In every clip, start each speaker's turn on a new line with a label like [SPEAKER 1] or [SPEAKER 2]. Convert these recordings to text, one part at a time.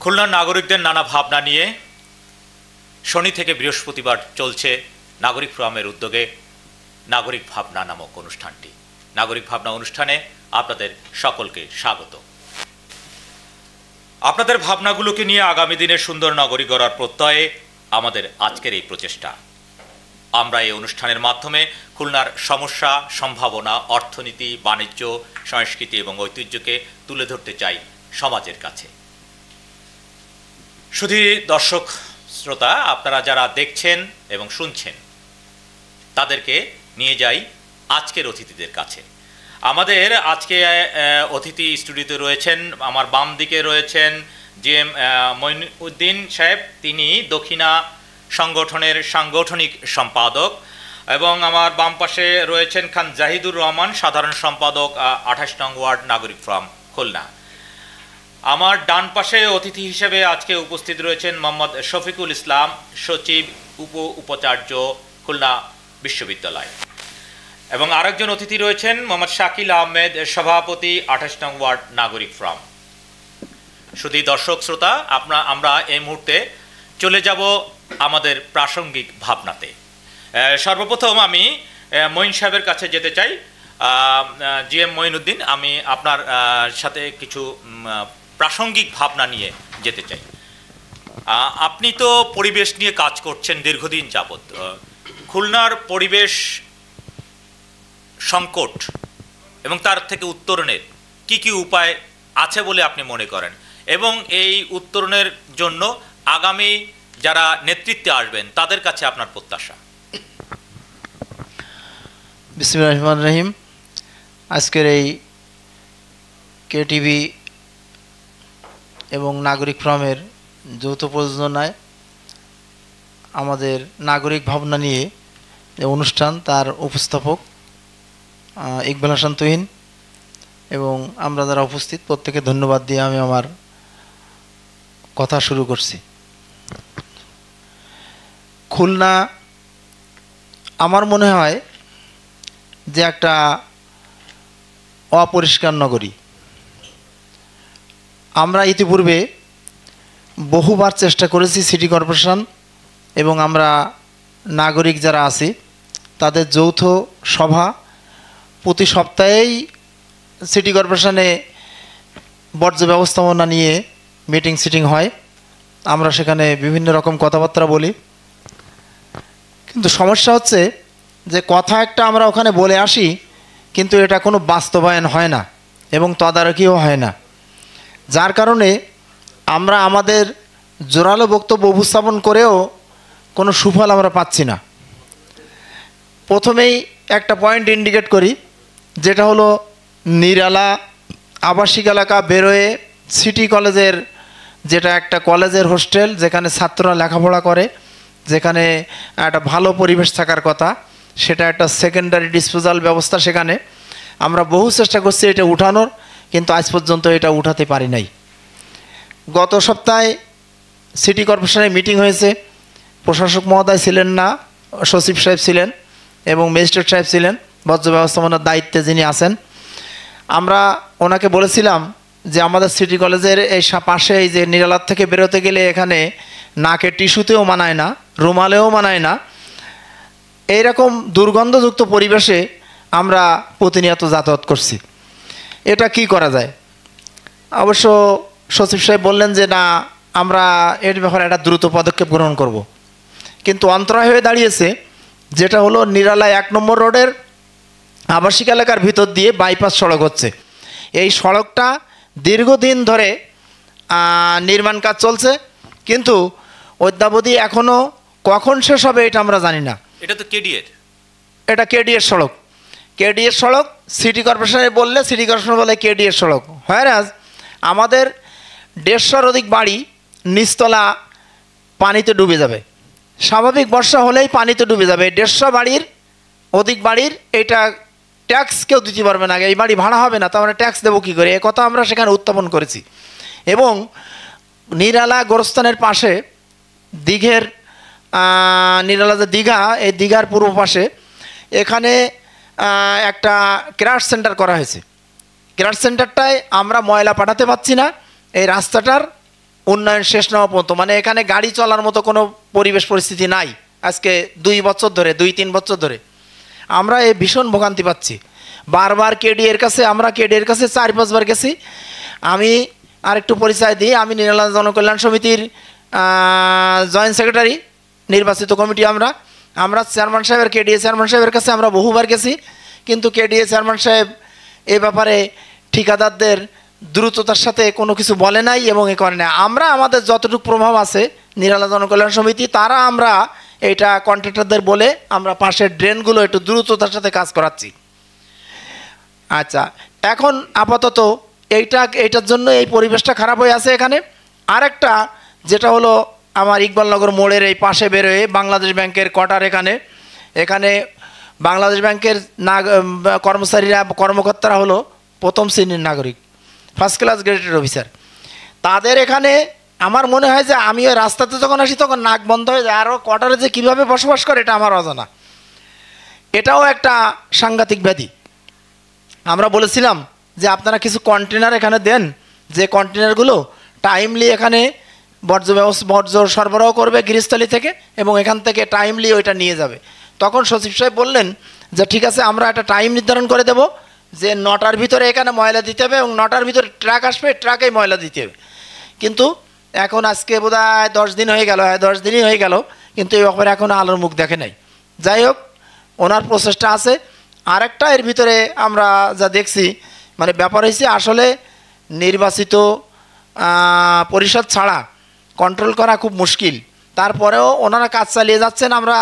[SPEAKER 1] খুলনার নাগরিকদের নানা ভাবনা নিয়ে শনি থেকে বৃহস্পতিবার চলছে নাগরিক ফোরামের উদ্যোগে নাগরিক ভাবনা নামক অনুষ্ঠানটি। নাগরিক ভাবনা অনুষ্ঠানে আপনাদের সকলকে স্বাগত। আপনাদের ভাবনাগুলোকে নিয়ে আগামী দিনে সুন্দর নগরী গড়ার প্রত্যয়ে আমাদের আজকের এই প্রচেষ্টা। আমরা এই অনুষ্ঠানের মাধ্যমে খুলনার সমস্যা, সম্ভাবনা, অর্থনীতি, বাণিজ্য, সংস্কৃতি এবং ঐতিহ্যকে তুলে ধরতে চাই সমাজের কাছে। শুধু দর্শক শ্রোতা, আপনারা যারা দেখছেন এবং শুনছেন তাদেরকে নিয়ে যাই আজকের অতিথিদের কাছে। আমাদের আজকে অতিথি স্টুডিওতে রয়েছেন, আমার বাম দিকে রয়েছেন জিএম মঈনুদ্দিন সাহেব, তিনি দক্ষিণা সংগঠনের সাংগঠনিক সম্পাদক, এবং আমার বাম পাশে রয়েছেন খান জাহিদুর রহমান, সাধারণ সম্পাদক 28 নং ওয়ার্ড নাগরিক ফোরাম খুলনা। আমার ডান পাশে অতিথি হিসেবে আজকে উপস্থিত রয়েছেন মোহাম্মদ শফিকুল ইসলাম, সচিব উপাচার্য খুলনা বিশ্ববিদ্যালয়, এবং আরেকজন অতিথি রয়েছেন মোহাম্মদ শাকিল আহমেদ, সভাপতি 28 নং ওয়ার্ড নাগরিক ফোরাম। শুধু দর্শক শ্রোতা, আমরা এই মুহূর্তে চলে যাব আমাদের প্রাসঙ্গিক ভাবনাতে। সর্বপ্রথম আমি মঈন সাহেবের কাছে যেতে চাই। জিএম মঈনুদ্দিন, আমি আপনার সাথে কিছু প্রাসঙ্গিক ভাবনা নিয়ে যেতে চাই। আপনি তো পরিবেশ নিয়ে কাজ করছেন দীর্ঘদিন যাবৎ। খুলনার পরিবেশ সংকট এবং তার থেকে উত্তরণের কি কি উপায় আছে বলে আপনি মনে করেন, এবং এই উত্তরণের জন্য আগামী যারা নেতৃত্বে আসবেন তাদের কাছে আপনার প্রত্যাশা?
[SPEAKER 2] বিসমিল্লাহির রহমানির রহিম। আজকের এই কেটিভি এবং নাগরিক ফোরামের যৌথ প্রযোজনায় আমাদের নাগরিক ভাবনা নিয়ে যে অনুষ্ঠান, তার উপস্থাপক ইকবাল হাসান তুহিন, এবং আমরা যারা উপস্থিত প্রত্যেকে ধন্যবাদ দিয়ে আমি আমার কথা শুরু করছি। খুলনা আমার মনে হয় যে একটা অপরিষ্কার নগরী। আমরা ইতিপূর্বে বহুবার চেষ্টা করেছি সিটি কর্পোরেশন এবং আমরা নাগরিক যারা আছি তাদের যৌথ সভা প্রতি সপ্তাহেই সিটি কর্পোরেশনে বর্জ্য ব্যবস্থাপনা নিয়ে মিটিং সিটিং হয়। আমরা সেখানে বিভিন্ন রকম কথাবার্তা বলি, কিন্তু সমস্যা হচ্ছে যে কথা একটা আমরা ওখানে বলে আসি, কিন্তু এটা কোনো বাস্তবায়ন হয় না এবং তদারকিও হয় না, যার কারণে আমরা আমাদের জোরালো বক্তব্য উপস্থাপন করেও কোনো সুফল আমরা পাচ্ছি না। প্রথমেই একটা পয়েন্ট ইন্ডিকেট করি, যেটা হলো নিরালা আবাসিক এলাকা বেরোয়ে সিটি কলেজের, যেটা একটা কলেজের হোস্টেল, যেখানে ছাত্ররা লেখাপড়া করে, যেখানে একটা ভালো পরিবেশ থাকার কথা, সেটা একটা সেকেন্ডারি ডিসপোজাল ব্যবস্থা। সেখানে আমরা বহু চেষ্টা করছি এটা উঠানোর, কিন্তু আজ পর্যন্ত এটা উঠাতে পারি নাই। গত সপ্তাহে সিটি কর্পোরেশনের মিটিং হয়েছে, প্রশাসক মহোদয় ছিলেন না, সচিব সাহেব ছিলেন এবং ম্যাজিস্ট্রেট সাহেব ছিলেন, বর্জ্য ব্যবস্থাপনার দায়িত্বে যিনি আছেন। আমরা ওনাকে বলেছিলাম যে আমাদের সিটি কলেজের এই পাশে এই যে নিরালার থেকে বেরোতে গেলে এখানে নাকে টিস্যুতেও মানায় না, রুমালেও মানায় না, এইরকম দুর্গন্ধযুক্ত পরিবেশে আমরা প্রতিনিয়ত যাতায়াত করছি। এটা কি করা যায়? অবশ্য সচিব সাহেব বললেন যে না, আমরা এর ব্যাপারে একটা দ্রুত পদক্ষেপ গ্রহণ করব। কিন্তু অন্তরায় হয়ে দাঁড়িয়েছে যেটা হলো নিরালা 1 নম্বর রোডের আবাসিক এলাকার ভিতর দিয়ে বাইপাস সড়ক হচ্ছে। এই সড়কটা দীর্ঘদিন ধরে নির্মাণ কাজ চলছে, কিন্তু অদ্যাবধি এখনও কখন শেষ হবে এটা আমরা জানি না।
[SPEAKER 1] এটা তো কেডিএর,
[SPEAKER 2] এটা কেডিএর সড়ক। কেডিএর সড়ক সিটি কর্পোরেশনে বললে সিটি কর্পোরেশন বলে কেডিএর সড়ক। হয়রাজ আমাদের 150-র অধিক বাড়ি নিচতলা পানিতে ডুবে যাবে। স্বাভাবিক বর্ষা হলেই পানিতে ডুবে যাবে। 150 বাড়ির অধিক বাড়ির এটা ট্যাক্স কেউ দিতে পারবে না, এই বাড়ি ভাড়া হবে না, তার মানে ট্যাক্স দেবো কী করে? এ কথা আমরা সেখানে উত্থাপন করেছি। এবং নিরালা গোরস্থানের পাশে দীঘের নিরালা যে দীঘা, এই দীঘার পূর্ব পাশে এখানে একটা ক্রাশ সেন্টার করা হয়েছে। ক্রাশ সেন্টারটায় আমরা ময়লা পাঠাতে পারছি না, এই রাস্তাটার উন্নয়ন শেষ না হওয়া পর্যন্ত, মানে এখানে গাড়ি চলার মতো কোনো পরিবেশ পরিস্থিতি নাই। আজকে 2-3 বছর ধরে আমরা এই ভীষণ ভোগান্তি পাচ্ছি। বারবার কেডিএর কাছে, আমরা কেডিএর কাছে 4-5 বার গেছি। আমি আরেকটু পরিচয় দিই, আমি নিরালা জনকল্যাণ সমিতির জয়েন্ট সেক্রেটারি, নির্বাচিত কমিটি। আমরা চেয়ারম্যান সাহেবের, কেডিএ চেয়ারম্যান সাহেবের কাছে আমরা বহুবার গেছি, কিন্তু কেডিএ চেয়ারম্যান সাহেব এ ব্যাপারে ঠিকাদারদের দ্রুততার সাথে কোনো কিছু বলে নাই এবং এ করে না। আমরা আমাদের যতটুকু প্রভাব আছে নিরালা জনকল্যাণ সমিতি, তারা আমরা এটা কন্ট্রাক্টরদের বলে আমরা পাশের ড্রেনগুলো একটু দ্রুততার সাথে কাজ করাচ্ছি। আচ্ছা, এখন আপাতত এইটার জন্য এই পরিবেশটা খারাপ হয়ে আছে এখানে। আরেকটা যেটা হলো আমার ইকবালনগর মোড়ের এই পাশে বেরোয় বাংলাদেশ ব্যাংকের কোয়ার্টার, এখানে বাংলাদেশ ব্যাংকের কর্মচারীরা, কর্মকর্তারা হলো প্রথম শ্রেণীর নাগরিক, ফার্স্ট ক্লাস গ্রেডেড অফিসার। তাদের এখানে আমার মনে হয় যে আমি ওই রাস্তাতে যখন আসি তখন নাক বন্ধ হয়ে যায়। আরও কোয়ার্টারে যে কীভাবে বসবাস করে এটা আমার অজানা। এটাও একটা সাংঘাতিক ব্যাধি। আমরা বলেছিলাম যে আপনারা কিছু কন্টেনার এখানে দেন, যে কন্টেনারগুলো টাইমলি এখানে বর্জ্য সরবরাহ করবে গৃহস্থলী থেকে এবং এখান থেকে টাইমলি ওইটা নিয়ে যাবে। তখন সচিব সাহেব বললেন যে ঠিক আছে, আমরা একটা টাইম নির্ধারণ করে দেব যে 9টার ভিতরে এখানে ময়লা দিতে হবে এবং 9টার ভিতরে ট্রাক আসবে, ট্রাকেই ময়লা দিতে হবে। কিন্তু এখন আজকে বোধহয় 10 দিন হয়ে গেল, 10 দিনই হয়ে গেল, কিন্তু এই ব্যাপারে এখনও আলোর মুখ দেখে নাই। যাই হোক, ওনার প্রচেষ্টা আছে। আরেকটা এর ভিতরে আমরা যা দেখছি, মানে ব্যাপার হয়েছে আসলে নির্বাচিত পরিষদ ছাড়া কন্ট্রোল করা খুব মুশকিল। তারপরেও ওনারা কাজ চালিয়ে যাচ্ছেন, আমরা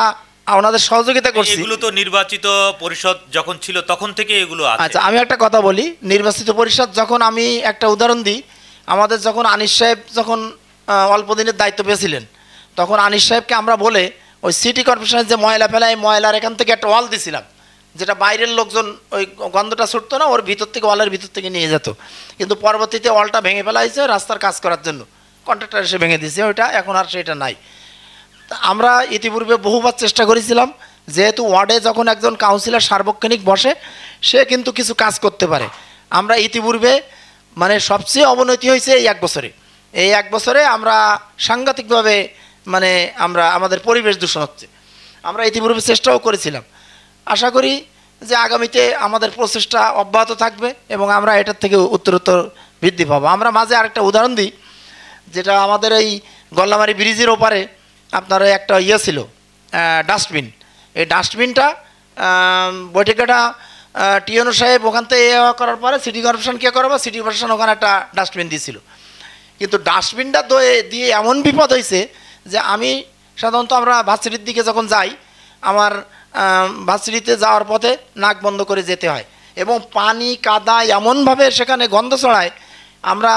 [SPEAKER 2] ওনাদের সহযোগিতা করছি।
[SPEAKER 1] এগুলো তো নির্বাচিত পরিষদ যখন ছিল তখন থেকে এগুলো আছে।
[SPEAKER 2] আচ্ছা, আমি একটা কথা বলি, নির্বাচিত পরিষদ যখন, আমি একটা উদাহরণ দিই, আমাদের যখন আনিস সাহেব যখন অল্প দিনের দায়িত্ব পেয়েছিলেন, তখন আনিস সাহেবকে আমরা বলে ওই সিটি কর্পোরেশনের যে ময়লা ফেলা, এই ময়লার এখান থেকে একটা ওয়াল দিছিলাম, যেটা বাইরের লোকজন ওই গন্ধটা ছুটতো না, ওর ভিতর থেকে, ওয়ালের ভিতর থেকে নিয়ে যেত। কিন্তু পরবর্তীতে ওয়ালটা ভেঙে ফেলা হয়েছে রাস্তার কাজ করার জন্য, কন্ট্রাক্টর এসে ভেঙে দিয়েছে ওইটা, এখন আর সেটা নাই। আমরা ইতিপূর্বে বহুবার চেষ্টা করেছিলাম, যেহেতু ওয়ার্ডে যখন একজন কাউন্সিলর সার্বক্ষণিক বসে, সে কিন্তু কিছু কাজ করতে পারে। আমরা ইতিপূর্বে, মানে সবচেয়ে অবনতি হয়েছে এই 1 বছরে। এই 1 বছরে আমরা সাংঘাতিকভাবে, মানে আমাদের পরিবেশ দূষণ হচ্ছে। আমরা ইতিপূর্বে চেষ্টাও করেছিলাম। আশা করি যে আগামীতে আমাদের প্রচেষ্টা অব্যাহত থাকবে এবং আমরা এটার থেকে উত্তরোত্তর বৃদ্ধি পাবো। আমরা মাঝে আরেকটা উদাহরণ দিই, যেটা আমাদের এই গল্লামারি ব্রিজের ওপারে আপনার একটা ছিল ডাস্টবিন। এই ডাস্টবিনটা বৈঠকেটা টিএনও সাহেব ওখান থেকে করার পরে সিটি কর্পোরেশন কে করাবো, সিটি কর্পোরেশন ওখানে একটা ডাস্টবিন দিয়েছিল। কিন্তু ডাস্টবিনটা দিয়ে এমন বিপদ হয়েছে যে আমি সাধারণত, আমরা ভার্সিটির দিকে যখন যাই, আমার ভার্সিটিতে যাওয়ার পথে নাক বন্ধ করে যেতে হয় এবং পানি কাদা এমনভাবে সেখানে গন্ধ ছড়ায়। আমরা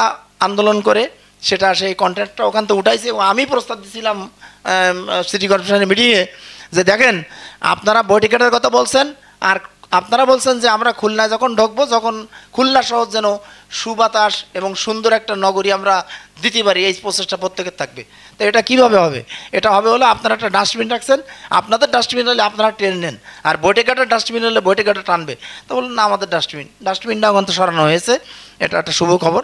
[SPEAKER 2] আন্দোলন করে সেটা, সেই কন্ট্রাক্টটা ওখান থেকে উঠাইছে এবং আমি প্রস্তাব দিয়েছিলাম সিটি কর্পোরেশনের মিটিংয়ে যে দেখেন, আপনারা বৈঠকের কথা বলছেন আর আপনারা বলছেন যে আমরা খুলনায় যখন ঢুকবো, যখন খুলনা শহর যেন সুবাতাস এবং সুন্দর একটা নগরী আমরা দিতে পারি, এই প্রচেষ্টা প্রত্যেকের থাকবে। তো এটা কিভাবে হবে? এটা হবে হলো, আপনারা একটা ডাস্টবিন রাখছেন, আপনাদের ডাস্টবিন হলে আপনারা টেনে নেন, আর বৈঠকাটার ডাস্টবিন হলে বৈঠকাটা টানবে। তো বলুন না, আমাদের ডাস্টবিনটা ওখান থেকে সরানো হয়েছে, এটা একটা শুভ খবর।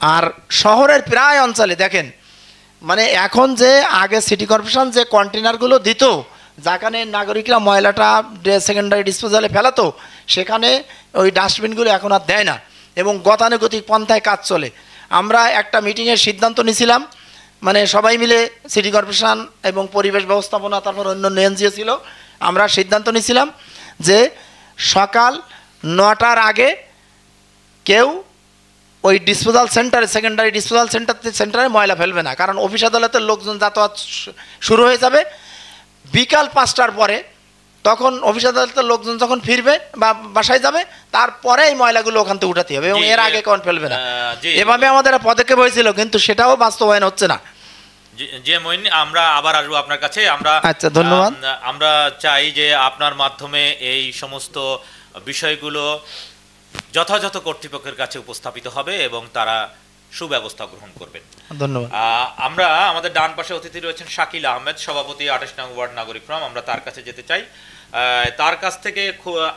[SPEAKER 2] আর শহরের প্রায় অঞ্চলে দেখেন, মানে এখন যে আগে সিটি কর্পোরেশন যে কন্টেনারগুলো দিত, যেখানে নাগরিকরা ময়লাটা সেকেন্ডারি ডিসপোজালে ফেলাতো, সেখানে ওই ডাস্টবিনগুলো এখন আর দেয় না এবং গতানুগতিক পন্থায় কাজ চলে। আমরা একটা মিটিংয়ের সিদ্ধান্ত নিয়েছিলাম, মানে সবাই মিলে, সিটি কর্পোরেশন এবং পরিবেশ ব্যবস্থাপনা, তারপর অন্য এনজিও ছিল, আমরা সিদ্ধান্ত নিয়েছিলাম যে সকাল 9টার আগে কেউ ওই ডিসপোজাল সেন্টারে, সেকেন্ডারি ডিসপোজাল সেন্টারে ময়লা ফেলবে না, কারণ অফিস আদালতের লোকজন যাতায়াত শুরু হয়ে যাবে। বিকাল 5টার পরে, তখন অফিস আদালতের লোকজন যখন ফিরবে বা বাসায় যাবে, তারপরে এই ময়লাগুলো ওখান থেকে উঠাতে হবে এবং এর আগে কোন ফেলবে না। এভাবে আমাদের পদক্ষেপ হয়েছিল, কিন্তু সেটাও বাস্তবায়ন হচ্ছে না।
[SPEAKER 1] যে মইন, আমরা আবার আসবো আপনার কাছে।
[SPEAKER 2] আচ্ছা, ধন্যবাদ।
[SPEAKER 1] আমরা চাই যে আপনার মাধ্যমে এই সমস্ত বিষয়গুলো যথাযথ কর্তৃপক্ষের কাছে উপস্থাপিত হবে এবং তারা সুব্যবস্থা গ্রহণ করবেন।
[SPEAKER 2] ধন্যবাদ।
[SPEAKER 1] আমরা, আমাদের ডান পাশে অতিথি রয়েছেন শাকিল আহমেদ, সভাপতি 28 নং ওয়ার্ড নাগরিক ফোরাম। আমরা তার কাছে যেতে চাই। তার কাছ থেকে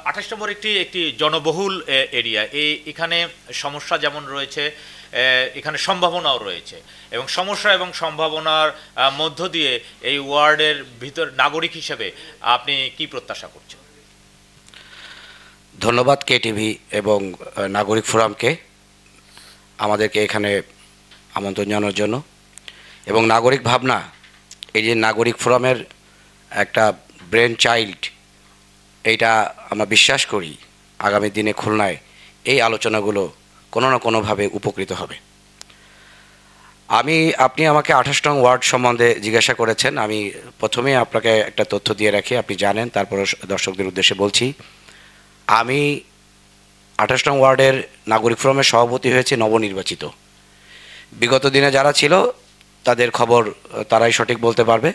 [SPEAKER 1] 28 নম্বর একটি একটি জনবহুল এরিয়া, এখানে সমস্যা যেমন রয়েছে, এখানে সম্ভাবনাও রয়েছে, এবং সমস্যা এবং সম্ভাবনার মধ্য দিয়ে এই ওয়ার্ডের ভিতর নাগরিক হিসেবে আপনি কি প্রত্যাশা করছেন?
[SPEAKER 3] ধন্যবাদ কেটিভি এবং নাগরিক ফোরামকে আমাদেরকে এখানে আমন্ত্রণ জানানোর জন্য। এবং নাগরিক ভাবনা, এই যে নাগরিক ফোরামের একটা ব্রেন চাইল্ড, এইটা আমরা বিশ্বাস করি আগামী দিনে খুলনায় এই আলোচনাগুলো কোনো না কোনোভাবে উপকৃত হবে। আপনি আমাকে 28 নং ওয়ার্ড সম্বন্ধে জিজ্ঞাসা করেছেন। আমি প্রথমে আপনাকে একটা তথ্য দিয়ে রাখি, আপনি জানেন, তারপরে দর্শকদের উদ্দেশ্যে বলছি। আমি 28 নং ওয়ার্ডের নাগরিক ফোরামের সভাপতি হয়েছে নবনির্বাচিত। বিগত দিনে যারা ছিল তাদের খবর তারাই সঠিক বলতে পারবে।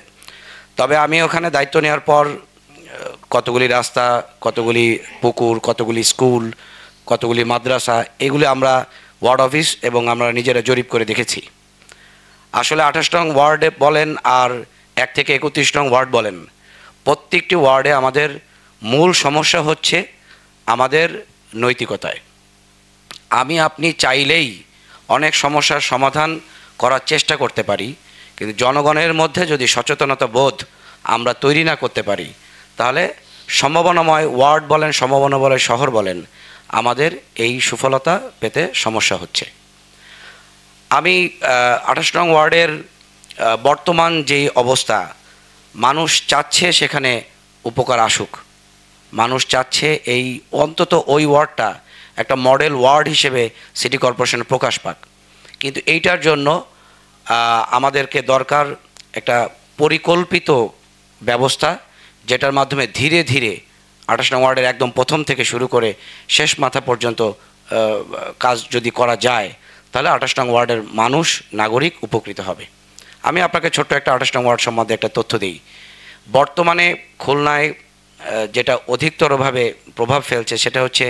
[SPEAKER 3] তবে আমি ওখানে দায়িত্ব নেওয়ার পর কতগুলি রাস্তা, কতগুলি পুকুর, কতগুলি স্কুল, কতগুলি মাদ্রাসা, এগুলি আমরা ওয়ার্ড অফিস এবং আমরা নিজেরা জরিপ করে দেখেছি। আসলে 28 নং ওয়ার্ডে বলেন আর 1 থেকে 31 নং ওয়ার্ড বলেন, প্রত্যেকটি ওয়ার্ডে আমাদের মূল সমস্যা হচ্ছে আমাদের নৈতিকতায়। আপনি চাইলেই অনেক সমস্যার সমাধান করার চেষ্টা করতে পারি, কিন্তু জনগণের মধ্যে যদি সচেতনতা বোধ আমরা তৈরি না করতে পারি, তাহলে সম্ভাবনাময় ওয়ার্ড বলেন, সম্ভাবনা বলেন, শহর বলেন, আমাদের এই সুফলতা পেতে সমস্যা হচ্ছে। আমি 28 নং ওয়ার্ডের বর্তমান যেই অবস্থা, মানুষ চাচ্ছে সেখানে উপকার আসুক, মানুষ চাচ্ছে এই অন্তত ওই ওয়ার্ডটা একটা মডেল ওয়ার্ড হিসেবে সিটি কর্পোরেশন প্রকাশ পাক। কিন্তু এইটার জন্য আমাদেরকে দরকার একটা পরিকল্পিত ব্যবস্থা, যেটার মাধ্যমে ধীরে ধীরে 28 নং ওয়ার্ডের একদম প্রথম থেকে শুরু করে শেষ মাথা পর্যন্ত কাজ যদি করা যায়, তাহলে 28 নং ওয়ার্ডের মানুষ, নাগরিক উপকৃত হবে। আমি আপনাকে ছোট্ট একটা 28 নং ওয়ার্ড সম্বন্ধে একটা তথ্য দিই। বর্তমানে খুলনায় যেটা অধিকতরভাবে প্রভাব ফেলছে সেটা হচ্ছে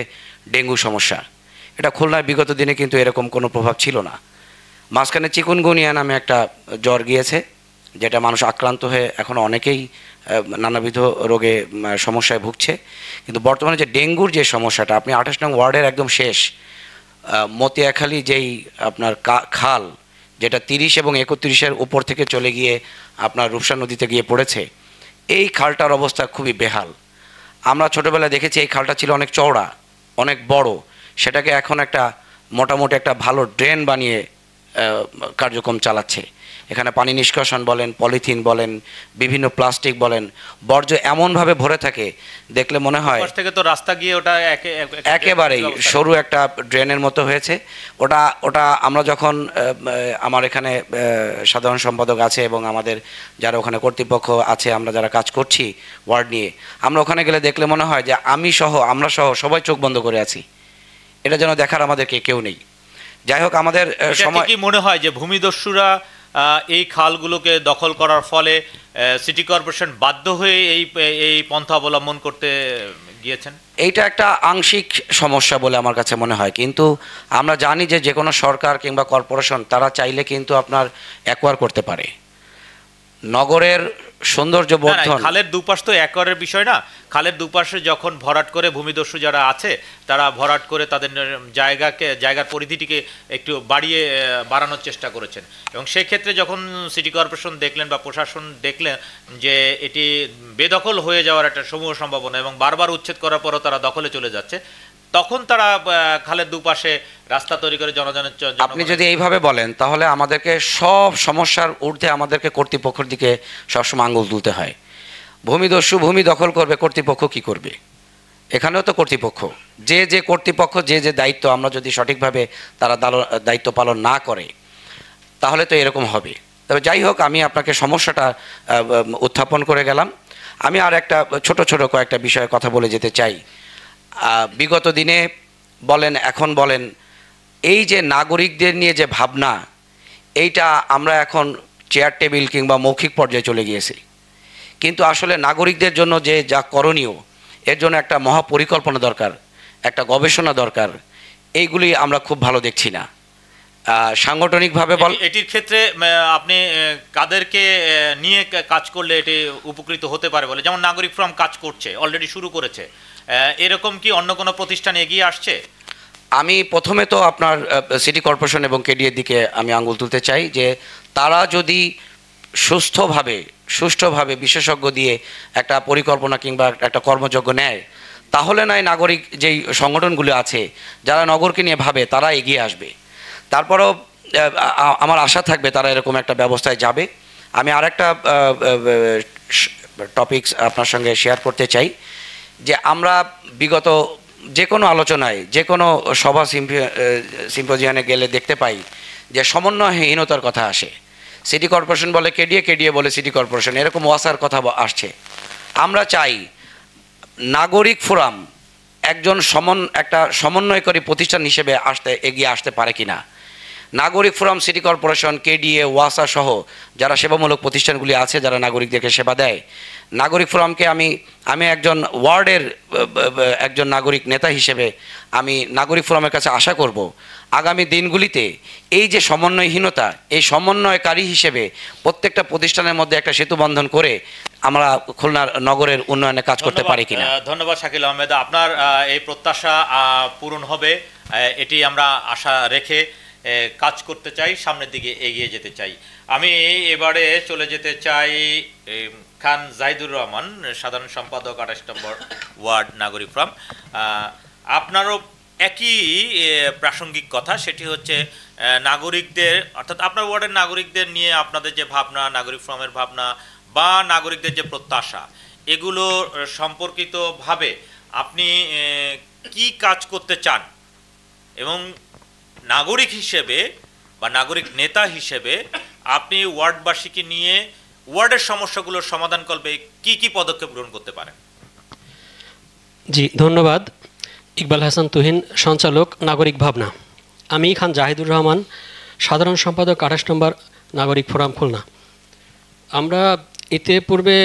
[SPEAKER 3] ডেঙ্গু সমস্যা। এটা খুলনায় বিগত দিনে কিন্তু এরকম কোনো প্রভাব ছিল না। মাঝখানে চিকুনগুনিয়া নামে একটা জ্বর গিয়েছে, যেটা মানুষ আক্রান্ত হয়ে এখন অনেকেই নানাবিধ রোগে সমস্যায় ভুগছে। কিন্তু বর্তমানে যে ডেঙ্গুর যে সমস্যাটা, আপনি 28 নং ওয়ার্ডের একদম শেষ মতিয়াখালী যেই আপনার খাল, যেটা 30 এবং 31-এর উপর থেকে চলে গিয়ে আপনার রূপসা নদীতে গিয়ে পড়েছে, এই খালটার অবস্থা খুবই বেহাল। আমরা ছোটোবেলায় দেখেছি এই খালটা ছিল অনেক চওড়া, অনেক বড়, সেটাকে এখন একটা মোটামুটি একটা ভালো ড্রেন বানিয়ে কার্যক্রম চালাচ্ছে। এখানে পানি নিষ্কাশন বলেন, পলিথিন বলেন, বিভিন্ন প্লাস্টিক বলেন, বর্জ্য এমনভাবে ভরে থাকে, দেখলে মনে হয়
[SPEAKER 1] থেকে তো রাস্তা গিয়ে ওটা
[SPEAKER 3] একেবারেই সরু একটা ড্রেনের মতো হয়েছে। ওটা আমরা যখন আমার এখানে সাধারণ সম্পাদক আছে এবং আমাদের যারা ওখানে কর্তৃপক্ষ আছে, আমরা যারা কাজ করছি ওয়ার্ড নিয়ে, আমরা ওখানে গেলে দেখলে মনে হয় যে আমরা সহ সবাই চোখ বন্ধ করে আছি, এটা যেন দেখার আমাদেরকে কেউ নেই। যাই হোক, আমাদের
[SPEAKER 1] সময় কি মনে হয় যে ভূমিদস্যুরা এই খালগুলোকে দখল করার ফলে সিটি কর্পোরেশন বাধ্য হয়ে এই পন্থা অবলম্বন করতে গিয়েছেন?
[SPEAKER 3] এইটা একটা আংশিক সমস্যা বলে আমার কাছে মনে হয়, কিন্তু আমরা জানি যে কোনো সরকার কিংবা কর্পোরেশন তারা চাইলে কিন্তু আপনার অ্যাকোয়ার করতে পারে। নগরের সৌন্দর্য বর্ধন,
[SPEAKER 1] খালের দুপাশ তো একরের বিষয় না। খালের দুপাশে যখন ভরাট করে ভূমিদস্যু যারা আছে তারা ভরাট করে তাদের জায়গার পরিধিটিকে একটু বাড়ানোর চেষ্টা করেছেন, এবং সেই ক্ষেত্রে যখন সিটি কর্পোরেশন দেখলেন বা প্রশাসন দেখলেন যে এটি বেদখল হয়ে যাওয়ার একটা সমূহ সম্ভাবনা এবং বারবার উচ্ছেদ করার পরও তারা দখলে চলে যাচ্ছে, তখন তারা খালের দুপাশে রাস্তা তৈরি করে জনগণের।
[SPEAKER 3] আপনি যদি এইভাবে বলেন তাহলে আমাদেরকে সব সমস্যার ঊর্ধ্বে আমাদেরকে কর্তৃপক্ষের দিকে সবসময় আঙুল তুলতে হয়। ভূমিদস্যু ভূমি দখল করবে, কর্তৃপক্ষ কি করবে? এখানেও তো কর্তৃপক্ষ, যে কর্তৃপক্ষ যে দায়িত্ব, আমরা যদি সঠিকভাবে তারা দায়িত্ব পালন না করে তাহলে তো এরকম হবে। তবে যাই হোক, আমি আপনাকে সমস্যাটা উত্থাপন করে গেলাম। আমি আর একটা ছোট কয়েকটা বিষয়ে কথা বলে যেতে চাই। বিগত দিনে বলেন, এখন বলেন, এই যে নাগরিকদের নিয়ে যে ভাবনা, এইটা আমরা এখন চেয়ার টেবিল কিংবা মৌখিক পর্যায়ে চলে গিয়েছি। কিন্তু আসলে নাগরিকদের জন্য যে যা করণীয়, এর জন্য একটা মহাপরিকল্পনা দরকার, একটা গবেষণা দরকার, এইগুলি আমরা খুব ভালো দেখছি না। সাংগঠনিকভাবে
[SPEAKER 1] এটির ক্ষেত্রে আপনি কাদেরকে নিয়ে কাজ করলে এটি উপকৃত হতে পারে বলে, যেমন নাগরিক ফোরাম কাজ করছে, অলরেডি শুরু করেছে, এরকম কি অন্য কোনো প্রতিষ্ঠান এগিয়ে আসছে?
[SPEAKER 3] আমি প্রথমে তো আপনার সিটি কর্পোরেশন এবং কেডিএর দিকে আমি আঙ্গুল তুলতে চাই যে তারা যদি সুষ্ঠুভাবে বিশেষজ্ঞ দিয়ে একটা পরিকল্পনা কিংবা একটা কর্মযজ্ঞ নেয়, তাহলে নয় নাগরিক যেই সংগঠনগুলো আছে যারা নগরকে নিয়ে ভাবে তারা এগিয়ে আসবে। তারপরেও আমার আশা থাকবে তারা এরকম একটা ব্যবস্থায় যাবে। আমি আরেকটা টপিকস আপনার সঙ্গে শেয়ার করতে চাই যে আমরা বিগত যে কোনো আলোচনায়, যে কোনো সভা সিম্পোজিয়ানে গেলে দেখতে পাই যে সমন্বয়হীনতার কথা আসে। সিটি কর্পোরেশন বলে কেডিএ, কেডিএ বলে সিটি কর্পোরেশন, এরকম ওয়াসার কথা আসছে। আমরা চাই নাগরিক ফোরাম একজন একটা সমন্বয়কারী প্রতিষ্ঠান হিসেবে এগিয়ে আসতে পারে কিনা। নাগরিক ফোরাম, সিটি কর্পোরেশন, কেডিএ, ওয়াসা সহ যারা সেবামূলক প্রতিষ্ঠানগুলি আছে যারা নাগরিকদেরকে সেবা দেয়, নাগরিক ফোরামকে আমি একজন ওয়ার্ডের একজন নাগরিক নেতা হিসেবে আমি নাগরিক ফোরামের কাছে আশা করব আগামী দিনগুলিতে এই যে সমন্বয়হীনতা, এই সমন্বয়কারী হিসেবে প্রত্যেকটা প্রতিষ্ঠানের মধ্যে একটা সেতু বন্ধন করে আমরা খুলনার নগরের উন্নয়নে কাজ করতে পারি কিনা।
[SPEAKER 1] ধন্যবাদ শাকিল আহমেদ, আপনার এই প্রত্যাশা পূরণ হবে এটি আমরা আশা রেখে কাজ করতে চাই, সামনের দিকে এগিয়ে যেতে চাই। আমি এবারে চলে যেতে চাই খান জাহিদুর রহমান, সাধারণ সম্পাদক 28 নম্বর ওয়ার্ড নাগরিক ফোরাম। আপনারও একই প্রাসঙ্গিক কথা, সেটি হচ্ছে নাগরিকদের, অর্থাৎ আপনার ওয়ার্ডের নাগরিকদের নিয়ে আপনাদের যে ভাবনা, নাগরিক ফোরামের ভাবনা বা নাগরিকদের যে প্রত্যাশা, এগুলো সম্পর্কিতভাবে আপনি কি কাজ করতে চান এবং নাগরিক হিসেবে বা নাগরিক নেতা হিসেবে আপনি ওয়ার্ডবাসীকে নিয়ে ওয়ার্ডের সমস্যাগুলোর সমাধান করবে কি কি পদক্ষেপ গ্রহণ করতে পারেন?
[SPEAKER 4] জি ধন্যবাদ। ইকবাল হাসান তুহিন, সঞ্চালক নাগরিক ভাবনা। আমি খান জাহিদুর রহমান, সাধারণ সম্পাদক 28 নম্বর নাগরিক ফোরাম খুলনা। আমরা এতে পূর্বে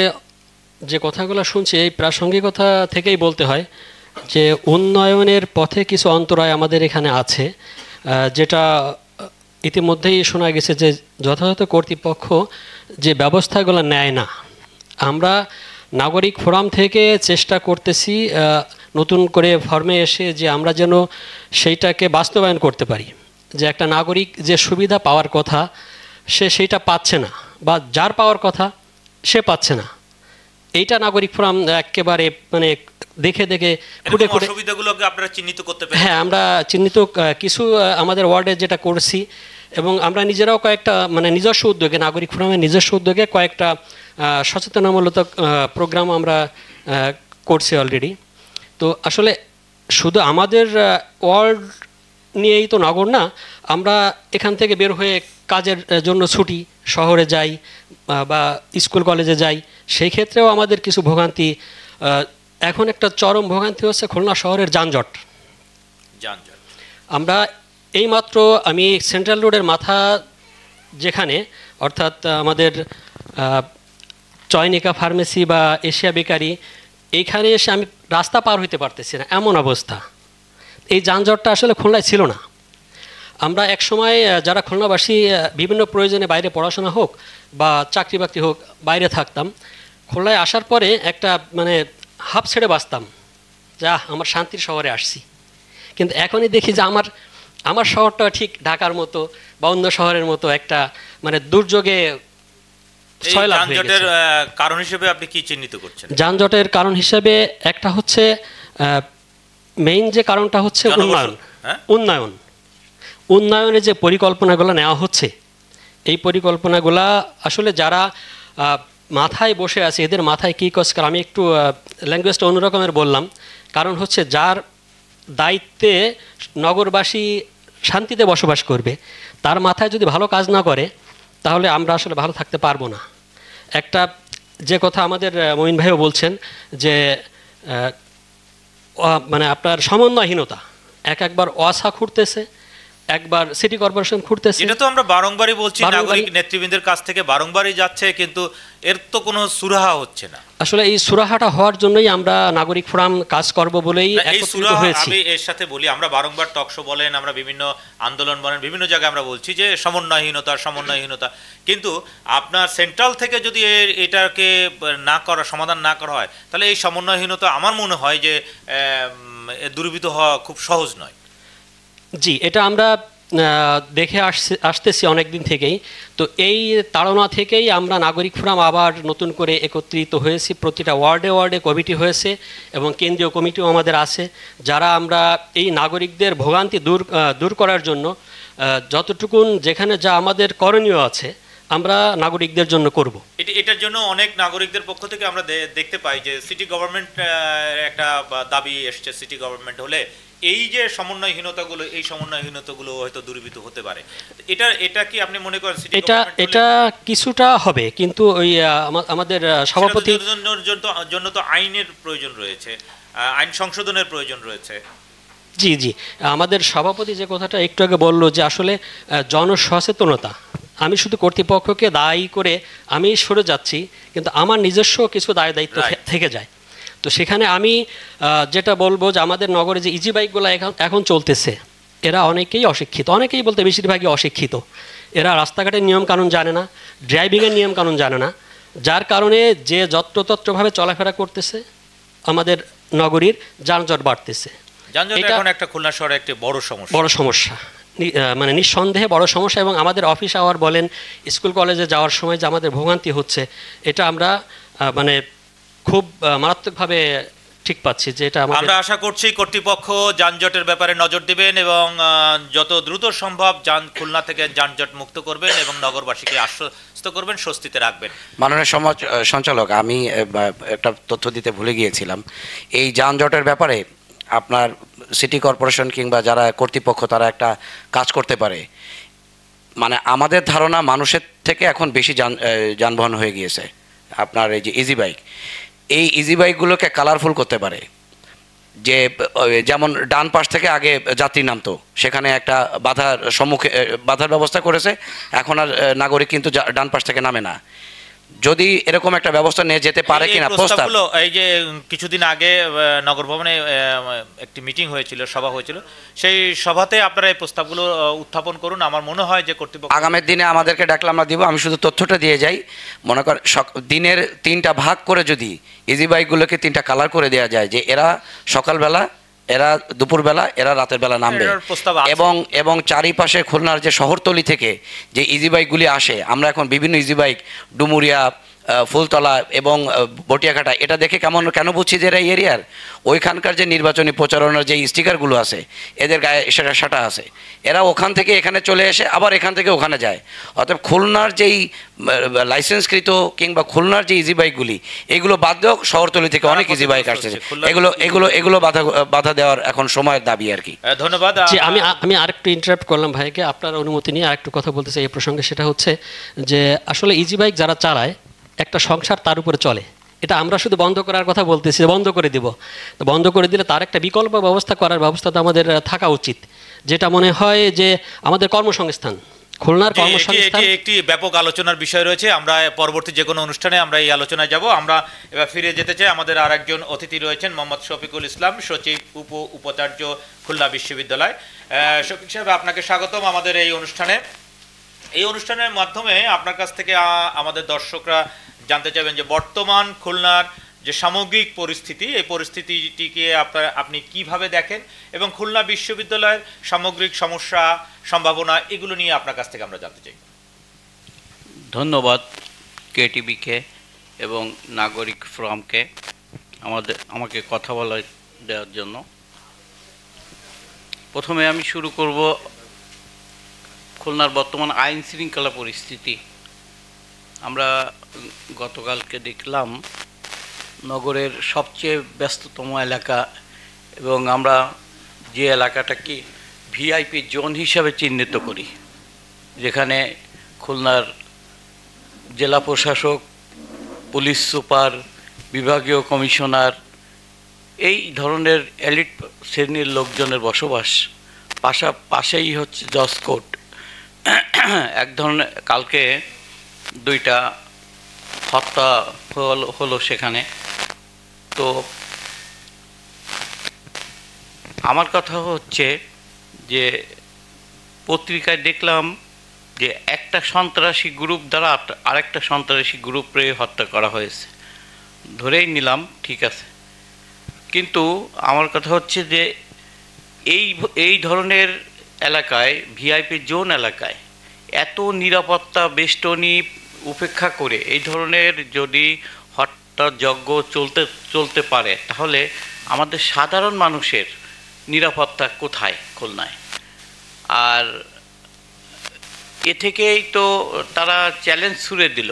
[SPEAKER 4] যে কথাগুলো শুনছি এই প্রাসঙ্গিকতা থেকেই বলতে হয় যে উন্নয়নের পথে কিছু অন্তরায় আমাদের এখানে আছে, যেটা ইতিমধ্যেই শোনা গেছে যে যথাযথ কর্তৃপক্ষ যে ব্যবস্থাগুলো নেয় না। আমরা নাগরিক ফোরাম থেকে চেষ্টা করতেছি নতুন করে ফর্মে এসে যে আমরা যেন সেইটাকে বাস্তবায়ন করতে পারি, যে একটা নাগরিক যে সুবিধা পাওয়ার কথা সেইটা পাচ্ছে না, বা যার পাওয়ার কথা সে পাচ্ছে না। এইটা নাগরিক ফোরাম একেবারে মানে দেখে খুঁটে
[SPEAKER 1] সুবিধাগুলোকে আপনারা চিহ্নিত করতে পারেন।
[SPEAKER 4] হ্যাঁ, আমরা চিহ্নিত কিছু আমাদের ওয়ার্ডে যেটা করছি, এবং আমরা নিজেরাও কয়েকটা মানে নিজস্ব উদ্যোগে, নাগরিক ফোরামের নিজস্ব উদ্যোগে কয়েকটা সচেতনামূলক প্রোগ্রাম আমরা করছি অলরেডি। তো আসলে শুধু আমাদের ওয়ার্ড নিয়েই তো নগর না, আমরা এখান থেকে বের হয়ে কাজের জন্য ছুটি শহরে যাই বা স্কুল কলেজে যাই, সেই ক্ষেত্রেও আমাদের কিছু ভোগান্তি। এখন একটা চরম ভোগান্তি হচ্ছে খুলনা শহরের যানজট। আমরা এইমাত্র আমি সেন্ট্রাল রোডের মাথা যেখানে, অর্থাৎ আমাদের চয়নিকা ফার্মেসি বা এশিয়া বেকারি, এইখানে এসে আমি রাস্তা পার হইতে পারতেছি না, এমন অবস্থা। এই যানজটটা আসলে খুলনায় ছিল না। আমরা এক সময় যারা খুলনাবাসী বিভিন্ন প্রয়োজনে বাইরে পড়াশোনা হোক বা চাকরি বাকরি হোক বাইরে থাকতাম, খুলনায় আসার পরে একটা মানে হাফ ছেড়ে বাঁচতাম, যা আমার শান্তির শহরে আসছি। কিন্তু এখনই দেখি যে আমার শহরটা ঠিক ঢাকার মতো বা অন্য শহরের মতো একটা মানে দুর্যোগে
[SPEAKER 1] যানজটের কারণ হিসেবে আপনি কি চিহ্নিত করছেন?
[SPEAKER 4] যানজটের কারণ হিসেবে একটা হচ্ছে মেইন যে কারণটা হচ্ছে উন্নয়নের যে পরিকল্পনাগুলো নেওয়া হচ্ছে, এই পরিকল্পনাগুলা আসলে যারা মাথায় বসে আছে এদের মাথায় কী কাজ করে, আমি একটু ল্যাঙ্গুয়েজটা অন্যরকমের বললাম। কারণ হচ্ছে যার দায়িত্বে নগরবাসী শান্তিতে বসবাস করবে, তার মাথায় যদি ভালো কাজ না করে তাহলে আমরা আসলে ভালো থাকতে পারবো না। একটা যে কথা আমাদের মঈন ভাইও বলছেন যে মানে আপনার সমন্বয়হীনতা, একবার অসা খুঁড়তেছে, একবার সিটি কর্পোরেশন খুঁড়তেছে।
[SPEAKER 1] এটা তো আমরা বারংবারই বলছি,
[SPEAKER 4] বারংবারই।
[SPEAKER 1] নাগরিক নেতৃবৃন্দের কাছ থেকে বারংবারই যাচ্ছে, কিন্তু এর তো কোনো সুরাহা হচ্ছে না।
[SPEAKER 4] আসলে এই সুরাহাটা হওয়ার জন্যই আমরা নাগরিক ফোরাম কাজ করব বলেই
[SPEAKER 1] না, এই
[SPEAKER 4] একত্রিত
[SPEAKER 1] সুরাহা
[SPEAKER 4] হয়েছি।
[SPEAKER 1] আমি এর সাথে বলি, আমরা বারংবার টকশো বলেন, আমরা বিভিন্ন আন্দোলন বলেন, বিভিন্ন জায়গায় আমরা বলছি যে সমন্বয়হীনতা, কিন্তু আপনার সেন্ট্রাল থেকে যদি এটাকে না করা, সমাধান না করা হয়, তাহলে এই সমন্বয়হীনতা আমার মনে হয় যে দূরীভূত হওয়া খুব সহজ নয়।
[SPEAKER 4] জি, এটা আমরা দেখে আসতেছি অনেক দিন থেকেই। তো এই তাড়না থেকেই আমরা নাগরিক ফোরাম আবার নতুন করে একত্রিত হয়েছি। প্রতিটা ওয়ার্ডে ওয়ার্ডে কমিটি হয়েছে এবং কেন্দ্রীয় কমিটিও আমাদের আছে, যারা আমরা এই নাগরিকদের ভোগান্তি দূর করার জন্য যতটুকুন যেখানে যা আমাদের করণীয় আছে আমরা নাগরিকদের জন্য করব।
[SPEAKER 1] এটার জন্য অনেক নাগরিকদের পক্ষ থেকে আমরা দেখতে পাই যে সিটি গভর্নমেন্ট একটা দাবি এসছে, সিটি গভর্নমেন্ট হলে এই যে সমন্বয়হীনতাগুলো, এই সমন্বয়হীনতাগুলো হয়তো দূরীভূত হতে পারে। এটা কি আপনি মনে করেন সিটি
[SPEAKER 4] এটা কিছুটা হবে, কিন্তু ওই আমাদের সভাপতি
[SPEAKER 1] জন্য তো আইনের প্রয়োজন রয়েছে, আইন সংশোধনের প্রয়োজন রয়েছে।
[SPEAKER 4] জি জি, আমাদের সভাপতি যে কথাটা একটু আগে বললো যে আসলে জনসচেতনতা, আমি শুধু কর্তৃপক্ষকে দায়ী করে আমি সরে যাচ্ছি, কিন্তু আমার নিজস্ব কিছু দায়িত্ব থেকে যায়। তো সেখানে আমি যেটা বলবো যে আমাদের নগরে যে ইজি বাইকগুলো এখন চলতেছে, এরা অনেকেই অশিক্ষিত, অনেকেই বলতে বেশিরভাগই অশিক্ষিত। এরা রাস্তাঘাটের নিয়মকানুন জানে না, ড্রাইভিংয়ের নিয়মকানুন জানে না, যার কারণে যে যত্রতত্রভাবে চলাফেরা করতেছে আমাদের নগরীর যানজট বাড়তেছে।
[SPEAKER 1] যানজট এখন একটা খুলনা শহরে একটা বড় সমস্যা,
[SPEAKER 4] মানে নিঃসন্দেহে বড় সমস্যা। এবং আমাদের অফিস আওয়ার বলেন, স্কুল কলেজে যাওয়ার সময় যে আমাদের ভোগান্তি হচ্ছে, এটা আমরা মানে খুব মারাত্মকভাবে ঠিক পাচ্ছি যে এটা
[SPEAKER 1] আমরা আশা করছি কর্তৃপক্ষ যানজটের ব্যাপারে নজর দিবেন এবং যত দ্রুত সম্ভব খুলনা থেকে যানজট মুক্ত করবেন এবং নগরবাসীকে আশ্বস্ত করবেন, স্বস্তিতে রাখবেন।
[SPEAKER 3] মাননীয় সঞ্চালক, আমি একটা তথ্য দিতে ভুলে গিয়েছিলাম। এই যানজটের ব্যাপারে আপনার সিটি কর্পোরেশন কিংবা যারা কর্তৃপক্ষ তারা একটা কাজ করতে পারে। মানে আমাদের ধারণা মানুষের থেকে এখন বেশি যানবাহন হয়ে গিয়েছে। আপনার এই যে ইজি বাইক, এই ইজি বাইকগুলোকে কালারফুল করতে পারে। যে যেমন ডান পাশ থেকে আগে যাত্রী নামতো, সেখানে একটা বাধার ব্যবস্থা করেছে, এখন আর নাগরিক কিন্তু ডান পাশ থেকে নামে না। যদি এরকম একটা ব্যবস্থা নিয়ে যেতে পারে কিনা প্রস্তাব।
[SPEAKER 1] এই যে কিছুদিন আগে নগর ভবনে একটি মিটিং হয়েছিল, সভা হয়েছিল, সেই সভাতে আপনারা এই প্রস্তাবগুলো উত্থাপন করুন। আমার মনে হয় যে কর্তৃপক্ষ
[SPEAKER 3] আগামী দিনে আমাদেরকে ডাকলে আমরা দিব। আমি শুধু তথ্যটা দিয়ে যাই, মনে কর দিনের 3টা ভাগ করে যদি ইজি বাইকগুলোকে 3টা কালার করে দেওয়া যায়, যে এরা সকালবেলা, এরা দুপুরবেলা, এরা রাতের বেলা নামবে, এবং চারিপাশে খুলনার যে শহরতলি থেকে যে ইজি বাইকগুলি আসে, আমরা এখন বিভিন্ন ইজি বাইক ডুমুরিয়া, ফুলতলা এবং বটিয়াঘাটা, এটা দেখে কেন বুঝছি যে এরা এরিয়ার ওইখানকার যে নির্বাচনী প্রচারণার যে স্টিকারগুলো আছে, এদের গায়ে সাটা আছে, এরা ওখান থেকে এখানে চলে এসে আবার এখান থেকে ওখানে যায়। অর্থাৎ খুলনার যেই লাইসেন্সকৃত কিংবা খুলনার যে ইজি বাইকগুলি, এগুলো বাদ দেওয়া, শহরতলি থেকে অনেক ইজি বাইক আসছে, এগুলো বাধা দেওয়ার এখন সময়ের দাবি আর কি।
[SPEAKER 1] ধন্যবাদ।
[SPEAKER 4] আমি আরেকটু ইন্টারাপ্ট করলাম ভাইকে, আপনার অনুমতি নিয়ে আরেকটু কথা বলতে চাই এই প্রসঙ্গে। সেটা হচ্ছে যে আসলে ইজি বাইক যারা চালায়, একটা সংসার তার উপরে চলে। এটা আমরা শুধু বন্ধ করার কথা বলতেছি, বন্ধ করে দিব। তো বন্ধ করে দিলে তার একটা বিকল্প করার ব্যবস্থা তো আমাদের থাকা উচিত, যেটা মনে হয় যে আমাদের কর্মসংস্থান, খুলনার কর্মসংস্থান
[SPEAKER 1] একটি ব্যাপক আলোচনার বিষয় রয়েছে। আমরা পরবর্তী যে কোনো অনুষ্ঠানে আমরা এই আলোচনায় যাব। আমরা এবার ফিরে যেতে চাই, আমাদের আর একজন অতিথি রয়েছেন, মোহাম্মদ শফিকুল ইসলাম, সচিব উপাচার্য খুলনা বিশ্ববিদ্যালয়। শফিক সাহেব, আপনাকে স্বাগতম আমাদের এই অনুষ্ঠানে। এই অনুষ্ঠানের মাধ্যমে আপনার কাছ থেকে আমাদের দর্শকরা জানতে চাইবেন যে বর্তমান খুলনার যে সামগ্রিক পরিস্থিতি, এই পরিস্থিতিটিকে আপনি কিভাবে দেখেন এবং খুলনা বিশ্ববিদ্যালয়ের সামগ্রিক সমস্যা, সম্ভাবনা, এগুলো নিয়ে আপনার কাছ থেকে আমরা জানতে চাই।
[SPEAKER 5] ধন্যবাদ কেটিভিকে এবং নাগরিক ফোরামকে আমাকে কথা বলা দেওয়ার জন্য। প্রথমে আমি শুরু করব খুলনার বর্তমান আইন শৃঙ্খলা পরিস্থিতি। আমরা গতকালকে দেখলাম নগরের সবচেয়ে ব্যস্ততম এলাকা, এবং আমরা যে এলাকাটাকে ভিআইপি জোন হিসাবে চিহ্নিত করি, যেখানে খুলনার জেলা প্রশাসক, পুলিশ সুপার, বিভাগীয় কমিশনার, এই ধরনের এলিট শ্রেণীর লোকজনের বসবাস, পাশেই হচ্ছে জজ কোর্ট। এক ধরনের কালকে 2টা হত্যা হলো সেখানে। তো আমার কথা হচ্ছে যে পত্রিকায় দেখলাম যে একটা সন্ত্রাসী গ্রুপ দ্বারা আরেকটা সন্ত্রাসী গ্রুপে হত্যা করা হয়েছে, ধরেই নিলাম ঠিক আছে। কিন্তু আমার কথা হচ্ছে যে এই ধরনের এলাকায়, ভিআইপি জোন এলাকায় এত নিরাপত্তা বেষ্টনী উপেক্ষা করে এই ধরনের যদি হত্যাযজ্ঞ চলতে পারে, তাহলে আমাদের সাধারণ মানুষের নিরাপত্তা কোথায় খুলনায়? আর এ থেকেই তো তারা চ্যালেঞ্জ ছুড়ে দিল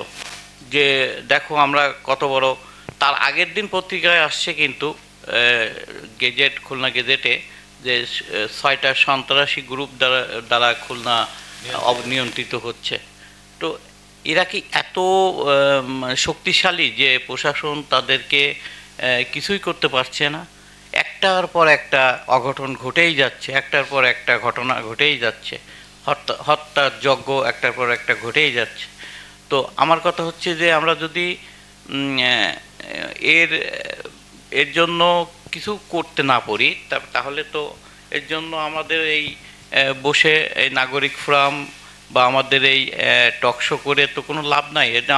[SPEAKER 5] যে দেখো আমরা কত বড়। তার আগের দিন পত্রিকায় আসছে কিন্তু গেজেট, খুলনা গেজেটে, যে 6টা সন্ত্রাসী গ্রুপ দ্বারা খুলনা নিয়ন্ত্রিত হচ্ছে। তো এরা কি এত শক্তিশালী যে প্রশাসন তাদেরকে কিছুই করতে পারছে না? একটার পর একটা অঘটন ঘটেই যাচ্ছে, একটার পর একটা ঘটনা ঘটেই যাচ্ছে, হত্যাযজ্ঞ একটার পর একটা ঘটেই যাচ্ছে। তো আমার কথা হচ্ছে যে আমরা যদি এর জন্য কিছু করতে না পারি, তাহলে তো এর জন্য আমাদের এই বসে এই নাগরিক ফোরাম বা আমাদের এই টকশো করে তো কোনো লাভ নাই। এটা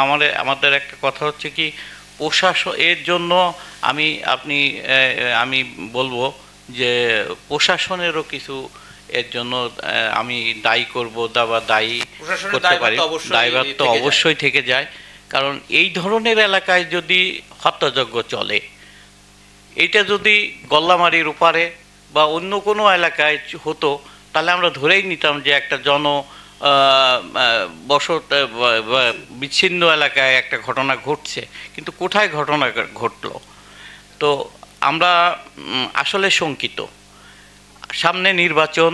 [SPEAKER 5] আমাদের একটা কথা হচ্ছে কি, প্রশাসন এর জন্য আমি বলবো যে প্রশাসনেরও কিছু এর জন্য আমি দায়ী করবো বা দায়ী করতে পারি। দায়ভার তো অবশ্যই থেকে যায়, কারণ এই ধরনের এলাকায় যদি হত্যাযজ্ঞ চলে, এইটা যদি গল্লামারির ওপারে বা অন্য কোনো এলাকায় হতো, তাহলে আমরা ধরেই নিতাম যে একটা বসত বিচ্ছিন্ন এলাকায় একটা ঘটনা ঘটছে। কিন্তু কোথায় ঘটনা ঘটলো? তো আমরা আসলে শঙ্কিত। সামনে নির্বাচন,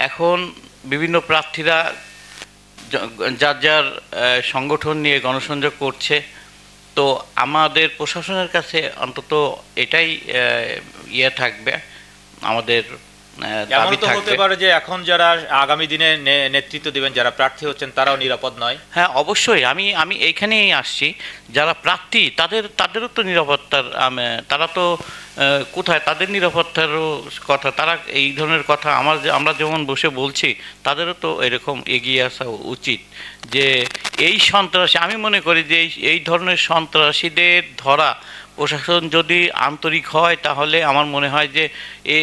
[SPEAKER 5] এখন বিভিন্ন প্রার্থীরা যার যার সংগঠন নিয়ে গণসংযোগ করছে। তো আমাদের প্রশাসনের কাছে অন্তত এটাই থাকবে, আমাদের দাবি থাকবে।
[SPEAKER 1] হতে পারে যে এখন যারা আগামী দিনে নেতৃত্ব দিবেন, যারা প্রার্থী হচ্ছেন, তারাও নিরাপদ নয়।
[SPEAKER 5] হ্যাঁ, অবশ্যই। আমি এইখানেই আসছি, যারা প্রার্থী তাদেরও তো নিরাপত্তার, তারা তো কোথায়, তাদের নিরাপত্তারও কথা, তারা এই ধরনের কথা আমরা যেমন বসে বলছি, তাদেরও তো এরকম এগিয়ে আসা উচিত। যে এই সন্ত্রাসী, আমি মনে করি যে এই ধরনের সন্ত্রাসীদের ধরা প্রশাসন যদি আন্তরিক হয়, তাহলে আমার মনে হয় যে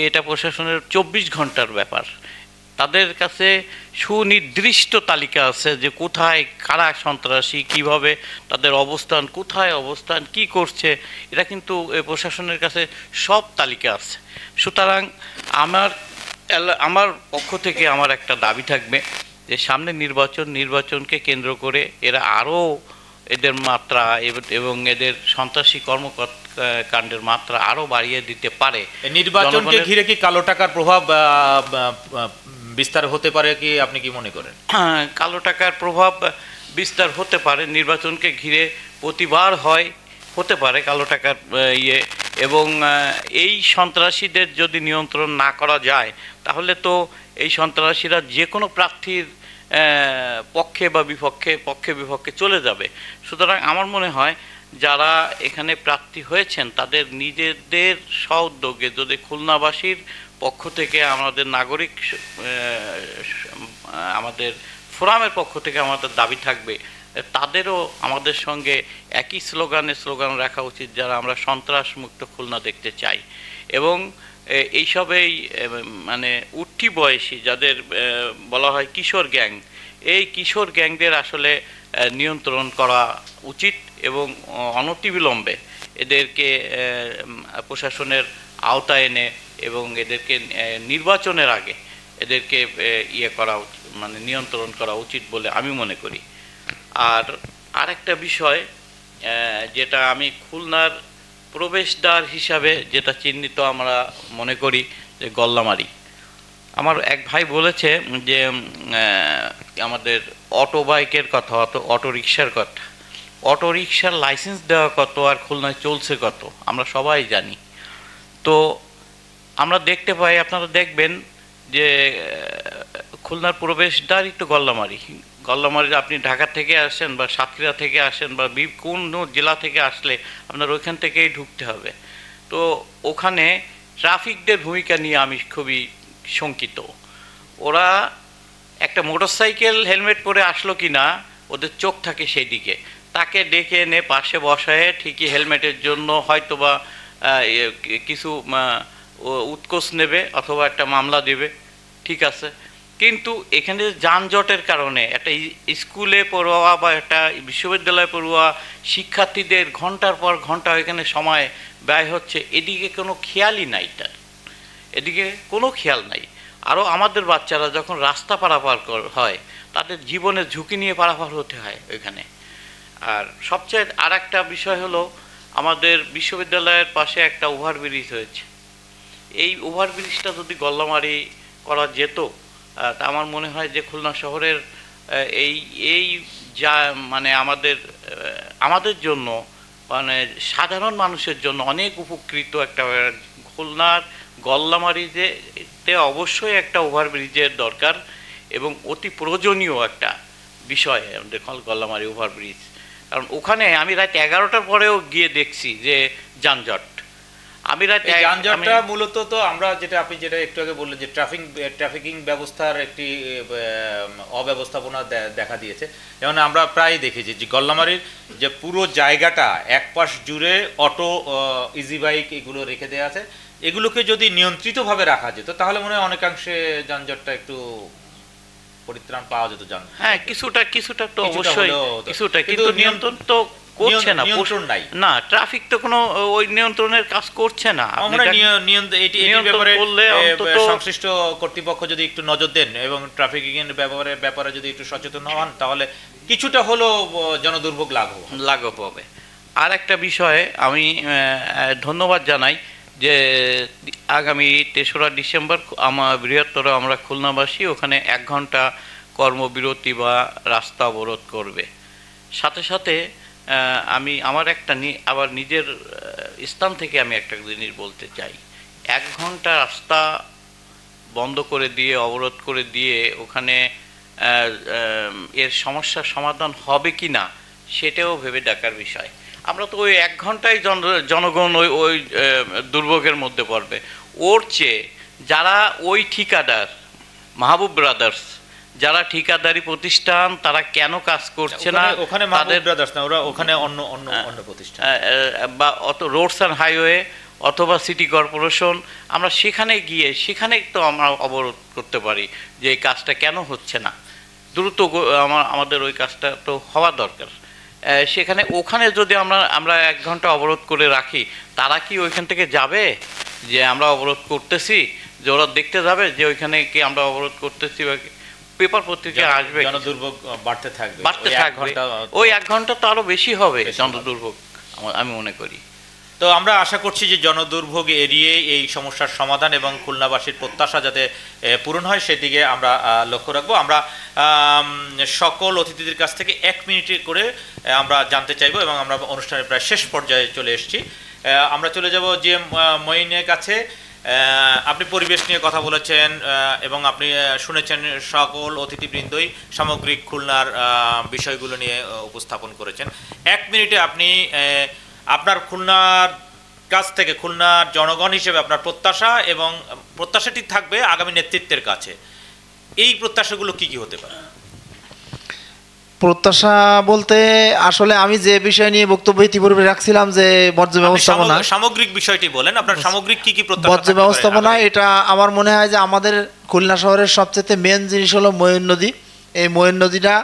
[SPEAKER 5] এটা প্রশাসনের 24 ঘন্টার ব্যাপার। তাদের কাছে সুনির্দিষ্ট তালিকা আছে যে কোথায় কারা সন্ত্রাসী, কিভাবে তাদের অবস্থান, কোথায় অবস্থান, কি করছে, এটা কিন্তু প্রশাসনের কাছে সব তালিকা আছে। সুতরাং আমার পক্ষ থেকে আমার একটা দাবি থাকবে যে সামনে নির্বাচনকে কেন্দ্র করে এরা আরও এদের মাত্রা এবং এদের সন্ত্রাসী কর্মকাণ্ডের মাত্রা আরও বাড়িয়ে দিতে পারে।
[SPEAKER 1] নির্বাচনকে ঘিরে কি কালো টাকার প্রভাব বিস্তার হতে পারে কি, আপনি কি মনে করেন?
[SPEAKER 5] হ্যাঁ, কালো টাকার প্রভাব বিস্তার হতে পারে। নির্বাচনকে ঘিরে প্রতিবার হতে পারে কালো টাকার এবং এই সন্ত্রাসীদের যদি নিয়ন্ত্রণ না করা যায়, তাহলে তো এই সন্ত্রাসীরা যে কোনো প্রার্থীর পক্ষে বা বিপক্ষে চলে যাবে। সুতরাং আমার মনে হয় যারা এখানে প্রার্থী হয়েছেন, তাদের নিজেদের স্বউদ্যোগে যদি খুলনাবাসীর পক্ষ থেকে, আমাদের ফোরামের পক্ষ থেকে আমাদের দাবি থাকবে, তাদেরও আমাদের সঙ্গে একই স্লোগান রাখা উচিত, যারা আমরা সন্ত্রাসমুক্ত খুলনা দেখতে চাই। এবং এইসবেই মানে উঠতি বয়সী যাদের বলা হয় কিশোর গ্যাং, এই কিশোর গ্যাংদের আসলে নিয়ন্ত্রণ করা উচিত এবং অনতিবিলম্বে এদেরকে প্রশাসনের আওতায় এনে এবং এদেরকে নির্বাচনের আগে এদেরকে নিয়ন্ত্রণ করা উচিত বলে আমি মনে করি। আর আরেকটা বিষয় যেটা আমি খুলনার প্রবেশদ্বার হিসাবে যেটা চিহ্নিত আমরা মনে করি, যে গল্লামারি। আমার এক ভাই বলেছে যে আমাদের অটো বাইকের কথা, অটো রিক্সার কথা, অটো রিক্সার লাইসেন্স দেওয়া কত আর খুলনায় চলছে কত আমরা সবাই জানি। তো আমরা দেখতে পাই, আপনারা দেখবেন যে খুলনার প্রবেশদ্বার একটু গল্লামারি আপনি ঢাকা থেকে আসেন বা সাতক্ষীরা থেকে আসেন বা কোন জেলা থেকে আসলে আপনার ওইখান থেকেই ঢুকতে হবে। তো ওখানে ট্রাফিকদের ভূমিকা নিয়ে আমি খুবই শঙ্কিত। ওরা একটা মোটরসাইকেল হেলমেট পরে আসলো কি না, ওদের চোখ থাকে সেই দিকে, তাকে ডেকে এনে পাশে বসায় ঠিকই হেলমেটের জন্য হয়তোবা কিছু উৎকোচ নেবে অথবা একটা মামলা দেবে, ঠিক আছে। কিন্তু এখানে যানজটের কারণে একটা স্কুলে পড়ুয়া বা একটা বিশ্ববিদ্যালয়ে পড়ুয়া শিক্ষার্থীদের ঘন্টার পর ঘন্টা এখানে সময় ব্যয় হচ্ছে, এদিকে কোনো খেয়ালই নাই, তার এদিকে কোনো খেয়াল নাই। আরও আমাদের বাচ্চারা যখন রাস্তা পারাপার হয় তাদের জীবনের ঝুঁকি নিয়ে পারাপার হতে হয় ওইখানে। আর সবচেয়ে আর একটা বিষয় হলো, আমাদের বিশ্ববিদ্যালয়ের পাশে একটা ওভারব্রিজ হয়েছে। এই ওভারব্রিজটা যদি গল্লামারি করা যেত, তা আমার মনে হয় যে খুলনা শহরের এই যা মানে আমাদের জন্য, মানে সাধারণ মানুষের জন্য অনেক উপকৃত একটা। খুলনার গল্লামারিতে অবশ্যই একটা ওভারব্রিজের দরকার এবং অতি প্রয়োজনীয় একটা বিষয় আমাদের গল্লামারি ওভারব্রিজ। কারণ ওখানে আমি রাত 11টার পরেও গিয়ে দেখছি যে যানজট। আমি রাত
[SPEAKER 1] যানজটটা মূলত তো আমরা আপনি যেটা একটু আগে বললেন যে ট্রাফিকিং ব্যবস্থার একটি অব্যবস্থাপনা দেখা দিয়েছে। যেমন আমরা প্রায় দেখেছি যে গল্লামারির যে পুরো জায়গাটা এক পাশ জুড়ে অটো, ইজি বাইক এগুলো রেখে দেওয়া আছে। এগুলোকে যদি নিয়ন্ত্রিতভাবে রাখা যেত তাহলে মনে হয় অনেকাংশে যানজটটা একটু পরিত্রাণ পাওয়া যেত।
[SPEAKER 5] হ্যাঁ, কিছুটা তো অবশ্যই কিছুটা, কিন্তু নিয়ন্ত্রণ তো করছে না,
[SPEAKER 1] নিয়ন্ত্রণ নাই
[SPEAKER 5] না, ট্রাফিক তো কোনো ওই নিয়ন্ত্রণের কাজ করছে না।
[SPEAKER 1] সংশ্লিষ্ট কর্তৃপক্ষ যদি একটু নজর দেন এবং ট্রাফিকিং এর ব্যাপারে যদি একটু সচেতন হন তাহলে কিছুটা হলো জনদুর্ভোগ লাঘব হবে।
[SPEAKER 5] আর একটা বিষয়ে আমি ধন্যবাদ জানাই যে আগামী ৩রা ডিসেম্বর বৃহত্তর আমরা খুলনাবাসী ওখানে ১ ঘন্টা কর্মবিরতি বা রাস্তা অবরোধ করবে। সাথে সাথে আমি আবার নিজের স্থান থেকে আমি একটা জিনিস বলতে চাই। ১ ঘন্টা রাস্তা বন্ধ করে দিয়ে, অবরোধ করে দিয়ে ওখানে এর সমস্যার সমাধান হবে কি না সেটাও ভেবে দেখার বিষয়। আমরা তো ওই ১ ঘন্টায় জনগণ ওই দুর্ভোগের মধ্যে পড়বে। ওর চেয়ে যারা ওই ঠিকাদার, মাহবুব ব্রাদার্স যারা ঠিকাদারি প্রতিষ্ঠান, তারা কেন কাজ করছে না?
[SPEAKER 1] ওখানে মাহবুব ব্রাদার্স না, ওরা ওখানে অন্য প্রতিষ্ঠান,
[SPEAKER 5] বা রোডস অ্যান্ড হাইওয়ে অথবা সিটি কর্পোরেশন, আমরা সেখানে গিয়ে সেখানে তো আমরা অবরোধ করতে পারি যে এই কাজটা কেন হচ্ছে না। দ্রুত আমাদের ওই কাজটা তো হওয়া দরকার। ওখানে যদি আমরা ১ ঘন্টা অবরোধ করে রাখি, তারা কি ওইখান থেকে যাবে যে আমরা অবরোধ করতেছি? যে ওরা দেখতে যাবে যে ওইখানে কি আমরা অবরোধ করতেছি? বা পেপার পত্রিকা আসবে,
[SPEAKER 1] জনদুর্ভোগ বাড়তে থাকবে।
[SPEAKER 5] ওই ১ ঘন্টা তো আরো বেশি হবে জনদুর্ভোগ, আমি মনে করি।
[SPEAKER 1] তো আমরা আশা করছি যে জনদুর্ভোগ এড়িয়ে এই সমস্যার সমাধান এবং খুলনাবাসীর প্রত্যাশা যাতে পূরণ হয় সেদিকে আমরা লক্ষ্য রাখবো। আমরা সকল অতিথিদের কাছ থেকে ১ মিনিট করে আমরা জানতে চাইবো এবং আমরা অনুষ্ঠানের প্রায় শেষ পর্যায়ে চলে এসেছি। আমরা চলে যাব যে মঈনের কাছে। আপনি পরিবেশ নিয়ে কথা বলেছেন এবং আপনি শুনেছেন সকল অতিথিবৃন্দই সামগ্রিক খুলনার বিষয়গুলো নিয়ে উপস্থাপন করেছেন। ১ মিনিটে আপনি আপনার খুলনার কাছ থেকে, খুলনার জনগণ হিসেবে আপনার প্রত্যাশা এবং প্রত্যাশাটি থাকবে আগামী নেতৃত্বের কাছে, এই প্রত্যাশাগুলো কি কি হতে পারে?
[SPEAKER 2] প্রত্যাশা বলতে আসলে আমি যে বিষয় নিয়ে বক্তব্য ইতিপূর্বে রাখছিলাম যে বর্জ্য ব্যবস্থাপনা,
[SPEAKER 1] সামগ্রিক বিষয়টি বলেন, আপনার সামগ্রিক কি কি প্রত্যাশা?
[SPEAKER 2] বর্জ্য ব্যবস্থাপনা, এটা আমার মনে হয় যে আমাদের খুলনা শহরের সবচেয়ে মেন জিনিস হলো ময়ূর নদী। এই ময়ূর নদীটা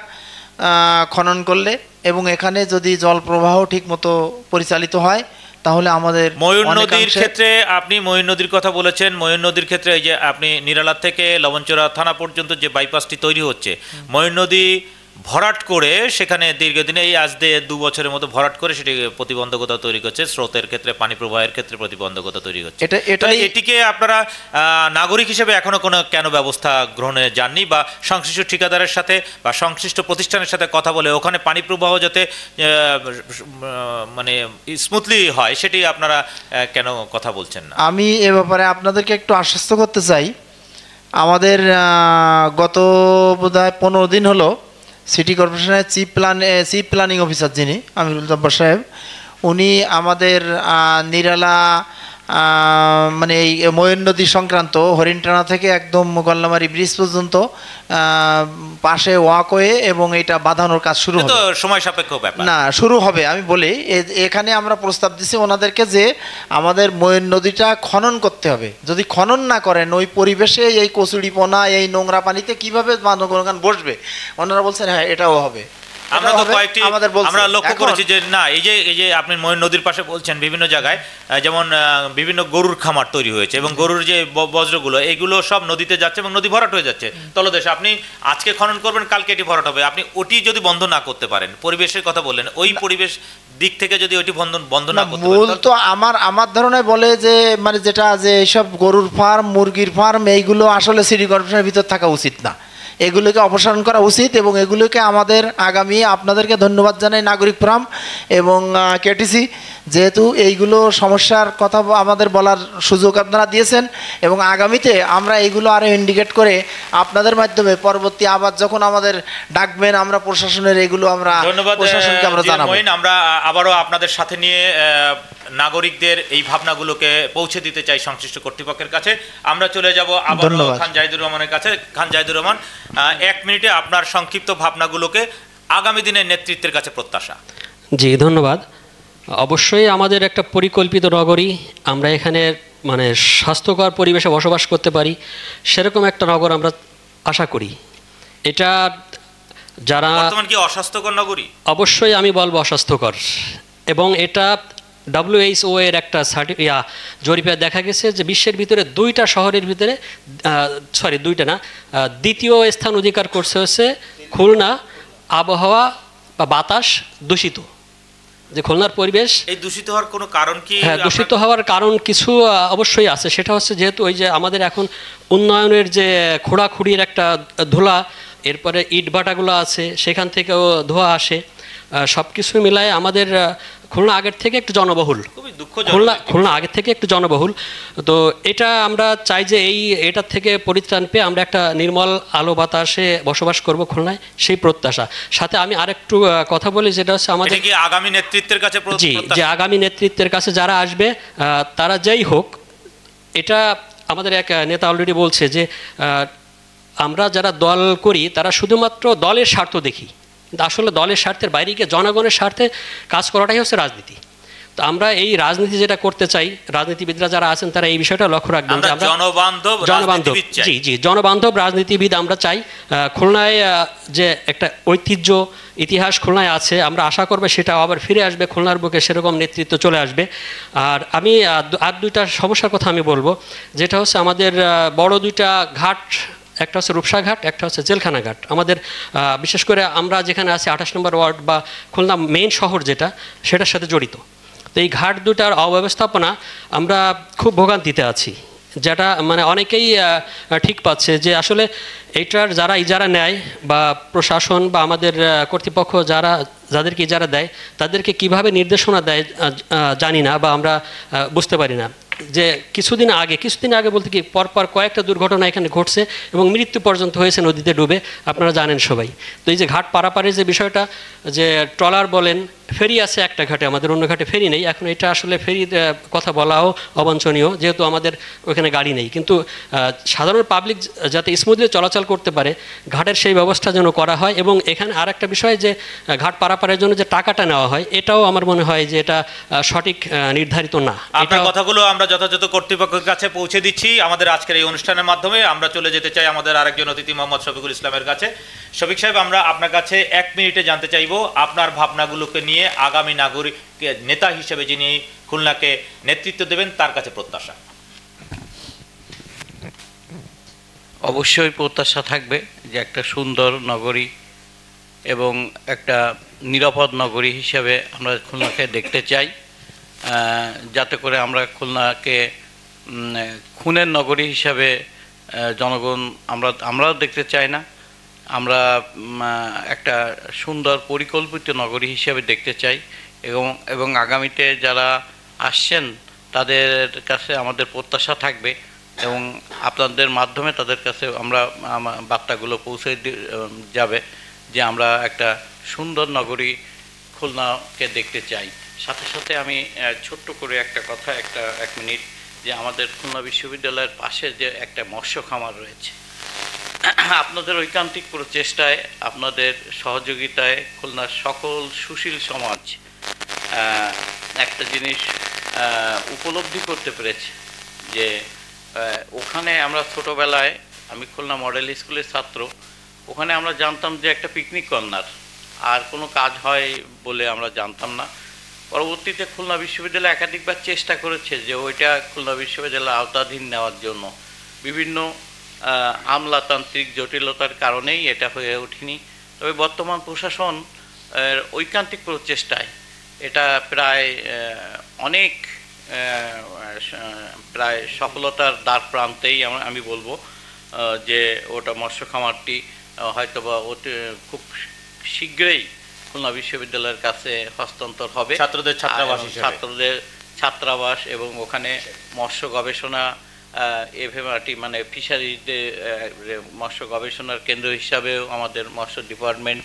[SPEAKER 2] খনন করলে এবং এখানে যদি জল প্রবাহ ঠিক মতো পরিচালিত হয় তাহলে আমাদের
[SPEAKER 1] ময়ূর নদীর ক্ষেত্রে, আপনি ময়ূর নদীর কথা বলেছেন, ময়ূর নদীর ক্ষেত্রে এই যে আপনি নিরালা থেকে লবণচোরা থানা পর্যন্ত যে বাইপাসটি তৈরি হচ্ছে, ময়ূর নদী ভরাট করে সেখানে দীর্ঘদিনে এই আজ 2 বছরের মতো ভরাট করে সেটি প্রতিবন্ধকতা তৈরি করছে, স্রোতের ক্ষেত্রে, পানি প্রবাহের ক্ষেত্রে প্রতিবন্ধকতা তৈরি হচ্ছে। এটিকে আপনারা নাগরিক হিসেবে এখনো কোনো কেন ব্যবস্থা গ্রহণে যাননি বা সংশ্লিষ্ট ঠিকাদারের সাথে বা সংশ্লিষ্ট প্রতিষ্ঠানের সাথে কথা বলে ওখানে পানি প্রবাহ যাতে মানে স্মুথলি হয় সেটি আপনারা কেন কথা বলছেন না?
[SPEAKER 2] আমি এ ব্যাপারে আপনাদেরকে একটু আশ্বস্ত করতে চাই আমাদের গত বোধহয় 15 দিন হলো সিটি কর্পোরেশনের চিফ প্ল্যানিং অফিসার যিনি আমিরুল জব্বার সাহেব, উনি আমাদের নিরালা মানে এই ময়ূর নদী সংক্রান্ত হরিণটানা থেকে একদম গল্লামারি ব্রিজ পর্যন্ত পাশে ওয়াকওয়ে এবং এটা বাঁধানোর কাজ শুরু হবে।
[SPEAKER 1] সময় সাপেক্ষ ব্যাপার
[SPEAKER 2] না, শুরু হবে। আমি বলি এখানে আমরা প্রস্তাব দিছি ওনাদেরকে যে আমাদের ময়ূর নদীটা খনন করতে হবে। যদি খনন না করেন ওই পরিবেশে এই কচুরিপনা এই নোংরা পানিতে কিভাবে জনগণ বসবে? ওনারা বলছেন হ্যাঁ এটাও হবে।
[SPEAKER 1] আমরা তো কয়েকটি আমরা লক্ষ্য করেছি যে না এই যে আপনি ময়ূর নদীর পাশে বলছেন বিভিন্ন জায়গায় যেমন বিভিন্ন গরুর খামার তৈরি হয়েছে এবং গরুর যে বজ্রগুলো এইগুলো সব নদীতে যাচ্ছে এবং নদী ভরাট হয়ে যাচ্ছে তলদেশে। আপনি আজকে খনন করবেন, কালকে এটি ভরাট হবে। আপনি ওটি যদি বন্ধ না করতে পারেন, পরিবেশের কথা বললেন, ওই পরিবেশ দিক থেকে যদি ওইটি বন্ধ না করতে পারেন,
[SPEAKER 2] তো আমার ধারণায় বলে যে মানে যেটা যে এইসব গরুর ফার্ম মুরগির ফার্ম এইগুলো আসলে সিটি কর্পোরেশনের ভিতর থাকা উচিত না, এগুলোকে অপসারণ করা উচিত। এবং এগুলোকে আমাদের আগামী আপনাদেরকে ধন্যবাদ জানাই নাগরিক ফোরাম এবং কেটিসি, যেহেতু এইগুলো সমস্যার কথা আমাদের বলার সুযোগ আপনারা দিয়েছেন এবং আগামীতে আমরা এইগুলো আরও ইন্ডিকেট করে আপনাদের মাধ্যমে পরবর্তী আবার যখন আমাদের ডাকবেন আমরা প্রশাসনের এগুলো আমরা প্রশাসনকে আমরা জানাবো।
[SPEAKER 1] আমরা আবারও আপনাদের সাথে নিয়ে নাগরিকদের এই ভাবনাগুলোকে পৌঁছে দিতে চাই সংশ্লিষ্ট কর্তৃপক্ষের কাছে। আমরা চলে যাব আবারও খান জাহিদুর রহমানের কাছে। খান জাহিদুর রহমান, 1 মিনিটে আপনার সংক্ষিপ্ত ভাবনাগুলোকে আগামী দিনের নেতৃত্বের কাছে প্রত্যাশা।
[SPEAKER 4] জি ধন্যবাদ। অবশ্যই আমাদের একটা পরিকল্পিত নগরী, আমরা এখানে মানে স্বাস্থ্যকর পরিবেশে বসবাস করতে পারি সেরকম একটা নগর আমরা আশা করি। এটা যারা
[SPEAKER 1] বর্তমান কি অস্বাস্থ্যকর নগরী?
[SPEAKER 4] অবশ্যই আমি বলবো অস্বাস্থ্যকর। এবং এটা WHO এর একটা জরিপে দেখা গেছে যে বিশ্বের ভিতরে 2টা শহরের ভিতরে দ্বিতীয় স্থান অধিকার করছে হচ্ছে খুলনা। আবহাওয়া বা বাতাস দূষিত, যে খুলনার পরিবেশ
[SPEAKER 1] এই দূষিত হওয়ার কোনো কারণ কি?
[SPEAKER 4] হ্যাঁ, দূষিত হওয়ার কারণ কিছু অবশ্যই আছে। সেটা হচ্ছে যেহেতু ওই যে আমাদের এখন উন্নয়নের যে খোঁড়াখুড়ির একটা ধুলা, এরপরে ইট ভাটাগুলো আছে সেখান থেকেও ধোঁয়া আসে, সব কিছু মিলায় আমাদের খুলনা আগের থেকে একটু জনবহুল। খুলনা আগের থেকে একটু জনবহুল। তো এটা আমরা চাই যে এটার থেকে পরিত্রাণ পেয়ে আমরা একটা নির্মল আলো বাতাসে বসবাস করব খুলনায়, সেই প্রত্যাশা। সাথে আমি আরেকটু কথা বলি, যেটা হচ্ছে আমাদের
[SPEAKER 1] কি আগামী নেতৃত্বের কাছে
[SPEAKER 4] যে আগামী নেতৃত্বের কাছে যারা আসবে তারা যেই হোক, এটা আমাদের এক নেতা অলরেডি বলছে যে আমরা যারা দল করি তারা শুধুমাত্র দলের স্বার্থ দেখি, কিন্তু আসলে দলের স্বার্থের বাইরে গিয়ে জনগণের স্বার্থে কাজ করাটাই হচ্ছে রাজনীতি। তো আমরা এই রাজনীতি যেটা করতে চাই, রাজনীতিবিদরা যারা আছেন তারা এই বিষয়টা লক্ষ্য রাখবেন যে আমরা জনবান্ধব রাজনীতিবিদ আমরা চাই। খুলনায় যে একটা ঐতিহ্য ইতিহাস খুলনায় আছে, আমরা আশা করবো সেটা আবার ফিরে আসবে খুলনার বুকে, সেরকম নেতৃত্ব চলে আসবে। আর আমি আর 2টা সমস্যার কথা আমি বলবো, যেটা হচ্ছে আমাদের বড় 2টা ঘাট, একটা হচ্ছে রূপসা ঘাট, একটা হচ্ছে জেলখানা ঘাট। আমাদের বিশেষ করে আমরা যেখানে আছি 28 নম্বর ওয়ার্ড বা খুলনা মেইন শহর যেটা, সেটার সাথে জড়িত। তো এই ঘাট 2টার অব্যবস্থাপনা আমরা খুব ভোগান্তিতে আছি, যেটা মানে অনেকেই ঠিক পাচ্ছে যে আসলে এইটার যারা ইজারা নেয় বা প্রশাসন বা আমাদের কর্তৃপক্ষ যাদেরকে ইজারা দেয় তাদেরকে কিভাবে নির্দেশনা দেয় জানি না বা আমরা বুঝতে পারি না। যে কিছুদিন আগে বলতে কি পরপর কয়েকটা দুর্ঘটনা এখানে ঘটছে এবং মৃত্যু পর্যন্ত হয়েছে নদীতে ডুবে, আপনারা জানেন সবাই। তো এই যে ঘাট পারাপারের যে বিষয়টা, যে ট্রলার বলেন, ফেরি আছে একটা ঘাটে, আমাদের অন্য ঘাটে ফেরি নেই। এখন এটা আসলে ফেরির কথা বলাও অবাঞ্ছনীয়, যেহেতু আমাদের ওখানে গাড়ি নেই। কিন্তু সাধারণ পাবলিক যাতে স্মুথলি চলাচল করতে পারে, ঘাটের সেই ব্যবস্থা যেন করা হয়। এবং এখানে আর একটা বিষয় যে ঘাট পারাপারের জন্য যে টাকাটা নেওয়া হয়, এটাও আমার মনে হয় যে এটা সঠিক নির্ধারিত না।
[SPEAKER 1] আপনার কথাগুলো আমরা যথাযথ কর্তৃপক্ষের কাছে পৌঁছে দিচ্ছি। আমাদের আজকের এই অনুষ্ঠানের মাধ্যমে আমরা চলে যেতে চাই আমাদের আরেকজন অতিথি মোহাম্মদ শফিকুল ইসলামের কাছে। শফিক সাহেব, আমরা আপনার কাছে 1 মিনিটে জানতে চাইব আপনার ভাবনাগুলোকে নিয়ে আগামী নাগরিক নেতা হিসেবে যিনি খুলনাকে নেতৃত্ব দেবেন তার কাছে প্রত্যাশা।
[SPEAKER 5] অবশ্যই প্রত্যাশা থাকবে যে একটা সুন্দর নগরী এবং একটা নিরাপদ নগরী হিসেবে আমরা খুলনাকে দেখতে চাই, যাতে করে আমরা খুলনাকে খুনের নগরী হিসাবে জনগণ আমরাও দেখতে চাই না। আমরা একটা সুন্দর পরিকল্পিত নগরী হিসেবে দেখতে চাই এবং আগামীতে যারা আসছেন তাদের কাছে আমাদের প্রত্যাশা থাকবে এবং আপনাদের মাধ্যমে তাদের কাছে আমরা বার্তাগুলো পৌঁছে যাবে যে আমরা একটা সুন্দর নগরী খুলনাকে দেখতে চাই। সাথে সাথে আমি ছোট্ট করে একটা কথা, এক মিনিট, যে আমাদের খুলনা বিশ্ববিদ্যালয়ের পাশে যে একটা মৎস্য খামার রয়েছে, আপনাদের ঐকান্তিক প্রচেষ্টায়, আপনাদের সহযোগিতায় খুলনার সকল সুশীল সমাজ একটা জিনিস উপলব্ধি করতে পেরেছে যে ওখানে আমরা ছোটোবেলায়, আমি খুলনা মডেল স্কুলের ছাত্র, ওখানে আমরা জানতাম যে একটা পিকনিক কর্নার, আর কোনো কাজ হয় বলে আমরা জানতাম না। পরবর্তীতে খুলনা বিশ্ববিদ্যালয় একাধিকবার চেষ্টা করেছে যে ওইটা খুলনা বিশ্ববিদ্যালয়ের আওতাধীন নেওয়ার জন্য, বিভিন্ন আমলাতান্ত্রিক জটিলতার কারণেই এটা হয়ে ওঠেনি। তবে বর্তমান প্রশাসন ঐকান্তিক প্রচেষ্টায় এটা প্রায় অনেক প্রায় সফলতার দ্বার প্রান্তেই আমি বলবো যে ওটা মৎস্য খামারটি হয়তোবা খুব শীঘ্রই খুলনা বিশ্ববিদ্যালয়ের কাছে হস্তান্তর হবে।
[SPEAKER 1] ছাত্রদের
[SPEAKER 5] ছাত্রাবাস এবং ওখানে মৎস্য গবেষণা এভেমাটি মানে ফিশারিতে মৎস্য গবেষণার কেন্দ্র হিসাবেও আমাদের মৎস্য ডিপার্টমেন্ট,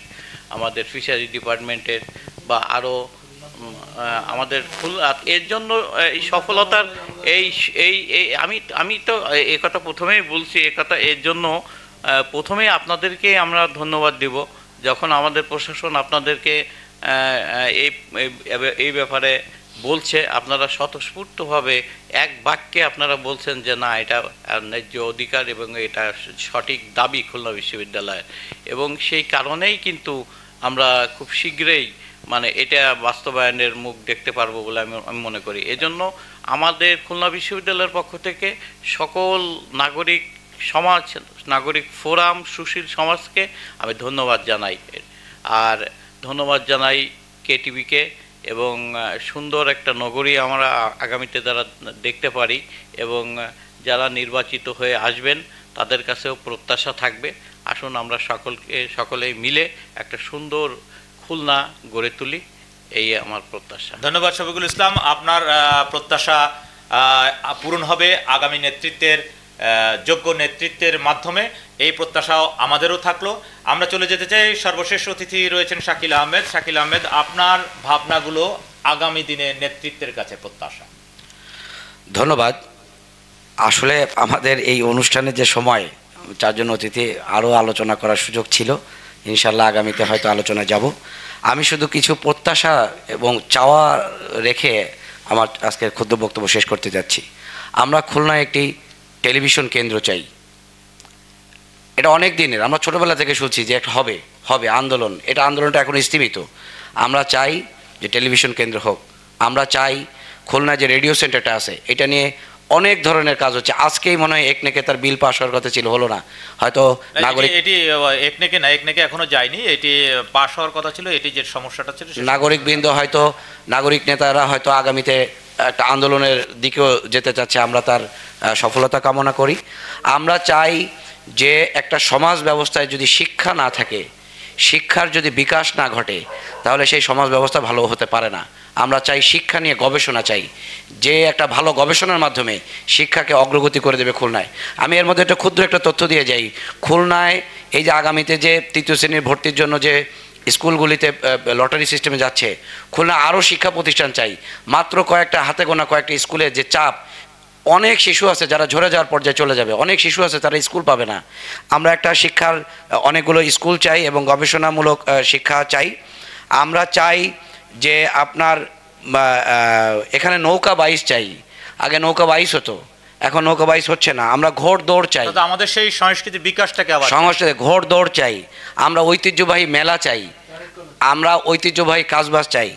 [SPEAKER 5] আমাদের ফিশারি ডিপার্টমেন্টের বা আরও আমাদের এর জন্য এই সফলতার আমি তো এ কথা প্রথমেই বলছি, এর জন্য প্রথমেই আপনাদেরকে আমরা ধন্যবাদ দিব যখন আমাদের প্রশাসন আপনাদেরকে এই ব্যাপারে বলছে। আপনারা স্বতঃস্ফূর্তভাবে এক বাক্যে আপনারা বলছেন যে না, এটা ন্যায্য অধিকার এবং এটা সঠিক দাবি খুলনা বিশ্ববিদ্যালয়ের, এবং সেই কারণেই কিন্তু আমরা খুব শীঘ্রই মানে এটা বাস্তবায়নের মুখ দেখতে পারবো বলে আমি মনে করি। এজন্য আমাদের খুলনা বিশ্ববিদ্যালয়ের পক্ষ থেকে সকল নাগরিক সমাজ, নাগরিক ফোরাম, সুশীল সমাজকে আমি ধন্যবাদ জানাই। আর ধন্যবাদ জানাই কেটিভিকে, এবং সুন্দর একটা নগরী আমরা আগামীতে যারা দেখতে পারি এবং যারা নির্বাচিত হয়ে আসবেন তাদের কাছেও প্রত্যাশা থাকবে। আসুন আমরা সকলেই মিলে একটা সুন্দর খুলনা গড়ে তুলি, এই আমার প্রত্যাশা।
[SPEAKER 1] ধন্যবাদ শফিকুল ইসলাম। আপনার প্রত্যাশা পূরণ হবে আগামী নেতৃত্বের, যোগ্য নেতৃত্বের মাধ্যমে, এই প্রত্যাশাও আমাদেরও থাকলো। আমরা চলে যেতে চাই, সর্বশেষ অতিথি রয়েছেন শাকিল আহমেদ। শাকিল আহমেদ, আপনার ভাবনাগুলো আগামী দিনে নেতৃত্বের কাছে প্রত্যাশা।
[SPEAKER 3] ধন্যবাদ। আসলে আমাদের এই অনুষ্ঠানের যে সময়, চারজন অতিথি আরও আলোচনা করার সুযোগ ছিল, ইনশাল্লাহ আগামীতে হয়তো আলোচনা যাব। আমি শুধু কিছু প্রত্যাশা এবং চাওয়া রেখে আমার আজকের ক্ষুদ্র বক্তব্য শেষ করতে যাচ্ছি। আমরা খুলনায় একটি টেলিভিশন কেন্দ্র চাই। এটা অনেক দিনের, আমরা ছোটোবেলা থেকে শুনছি যে একটা হবে আন্দোলন, এটা আন্দোলনটা এখন স্থিমিত। আমরা চাই যে টেলিভিশন কেন্দ্র হোক। আমরা চাই খুলনা যে রেডিও সেন্টারটা আছে, এটা নিয়ে অনেক ধরনের কাজ হচ্ছে। আজকেই মনে হয় একনেকে তার বিল পাস হওয়ার কথা ছিল, হলো না। হয়তো নাগরিক,
[SPEAKER 1] এটি একনেকে এখনো যায়নি, এটি পাস হওয়ার কথা ছিল। এটি যে সমস্যাটা ছিল,
[SPEAKER 3] নাগরিকবৃন্দ হয়তো, নাগরিক নেতারা হয়তো আগামীতে একটা আন্দোলনের দিকেও যেতে চাচ্ছে। আমরা তার সফলতা কামনা করি। আমরা চাই যে একটা সমাজ ব্যবস্থায় যদি শিক্ষা না থাকে, শিক্ষার যদি বিকাশ না ঘটে, তাহলে সেই সমাজ ব্যবস্থা ভালো হতে পারে না। আমরা চাই শিক্ষা নিয়ে গবেষণা চাই, যে একটা ভালো গবেষণার মাধ্যমে শিক্ষাকে অগ্রগতি করে দেবে খুলনায়। আমি এর মধ্যে একটা ক্ষুদ্র একটা তথ্য দিয়ে যাই। খুলনায় এই যে আগামীতে যে তৃতীয় শ্রেণীর ভর্তির জন্য যে স্কুলগুলিতে লটারি সিস্টেমে যাচ্ছে, খুলনা আরও শিক্ষা প্রতিষ্ঠান চাই। মাত্র কয়েকটা হাতে গোনা কয়েকটা স্কুলে যে চাপ, অনেক শিশু আছে যারা ঝরে যাওয়ার পর্যায়ে চলে যাবে, অনেক শিশু আছে তারা স্কুল পাবে না। আমরা একটা শিক্ষার অনেকগুলো স্কুল চাই এবং গবেষণামূলক শিক্ষা চাই। আমরা চাই যে আপনার এখানে নৌকা বাইচ চাই। আগে নৌকা বাইচ হতো, এখন নৌকা বাইচ হচ্ছে না। আমরা ঘোড় দৌড় চাই,
[SPEAKER 1] আমাদের সেই সংস্কৃতি বিকাশটাকে আবার
[SPEAKER 3] সংস্কৃতি ঘোড় দৌড় চাই। আমরা ঐতিহ্যবাহী মেলা চাই, আমরা ঐতিহ্যবাহী কাজবাজ চাই।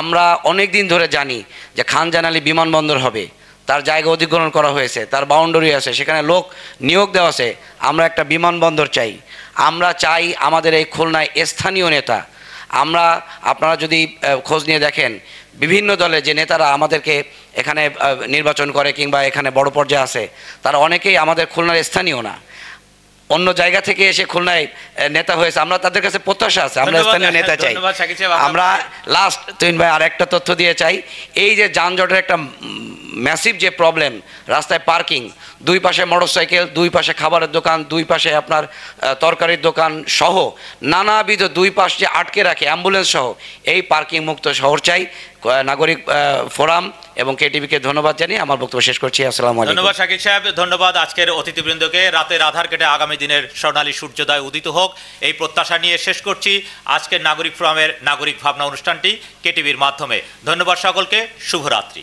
[SPEAKER 3] আমরা অনেক দিন ধরে জানি যে খানজানালি বিমানবন্দর হবে, তার জায়গা অধিগ্রহণ করা হয়েছে, তার বাউন্ডারি আছে, সেখানে লোক নিয়োগ দেওয়া আছে। আমরা একটা বিমানবন্দর চাই। আমরা চাই আমাদের এই খুলনায় স্থানীয় নেতা। আপনারা যদি খোঁজ নিয়ে দেখেন, বিভিন্ন দলে যে নেতারা আমাদেরকে এখানে নির্বাচন করে কিংবা এখানে বড় পর্যায়ে আছে, তারা অনেকেই আমাদের খুলনার স্থানীয় না, অন্য জায়গা থেকে এসে খুলনায় নেতা হয়েছে। আমরা তাদের কাছে প্রত্যাশা আছে, আমরা স্থানীয় নেতা চাই। আমরা লাস্ট তুহিন ভাই আর একটা তথ্য দিয়ে চাই, এই যে যানজটের একটা ম্যাসিভ যে প্রবলেম, রাস্তায় পার্কিং, দুই পাশে মোটরসাইকেল, দুই পাশে খাবারের দোকান, দুই পাশে আপনার তরকারির দোকান সহ নানাবিধ দুই পাশ যে আটকে রাখে অ্যাম্বুলেন্স সহ এই পার্কিং মুক্ত শহর চাই। নাগরিক ফোরাম এবং কেটিভিকে ধন্যবাদ জানিয়ে আমার বক্তব্য শেষ করছি। আসসালামু আলাইকুম।
[SPEAKER 1] ধন্যবাদ শাকিল সাহেব, ধন্যবাদ আজকের অতিথিবৃন্দকে। রাতের আধার কেটে আগামী দিনের স্বর্ণালী সূর্যোদয় উদিত হোক এই প্রত্যাশা নিয়ে শেষ করছি আজকের নাগরিক ফোরামের নাগরিক ভাবনা অনুষ্ঠানটি কেটিভির মাধ্যমে। ধন্যবাদ সকলকে, শুভরাত্রি।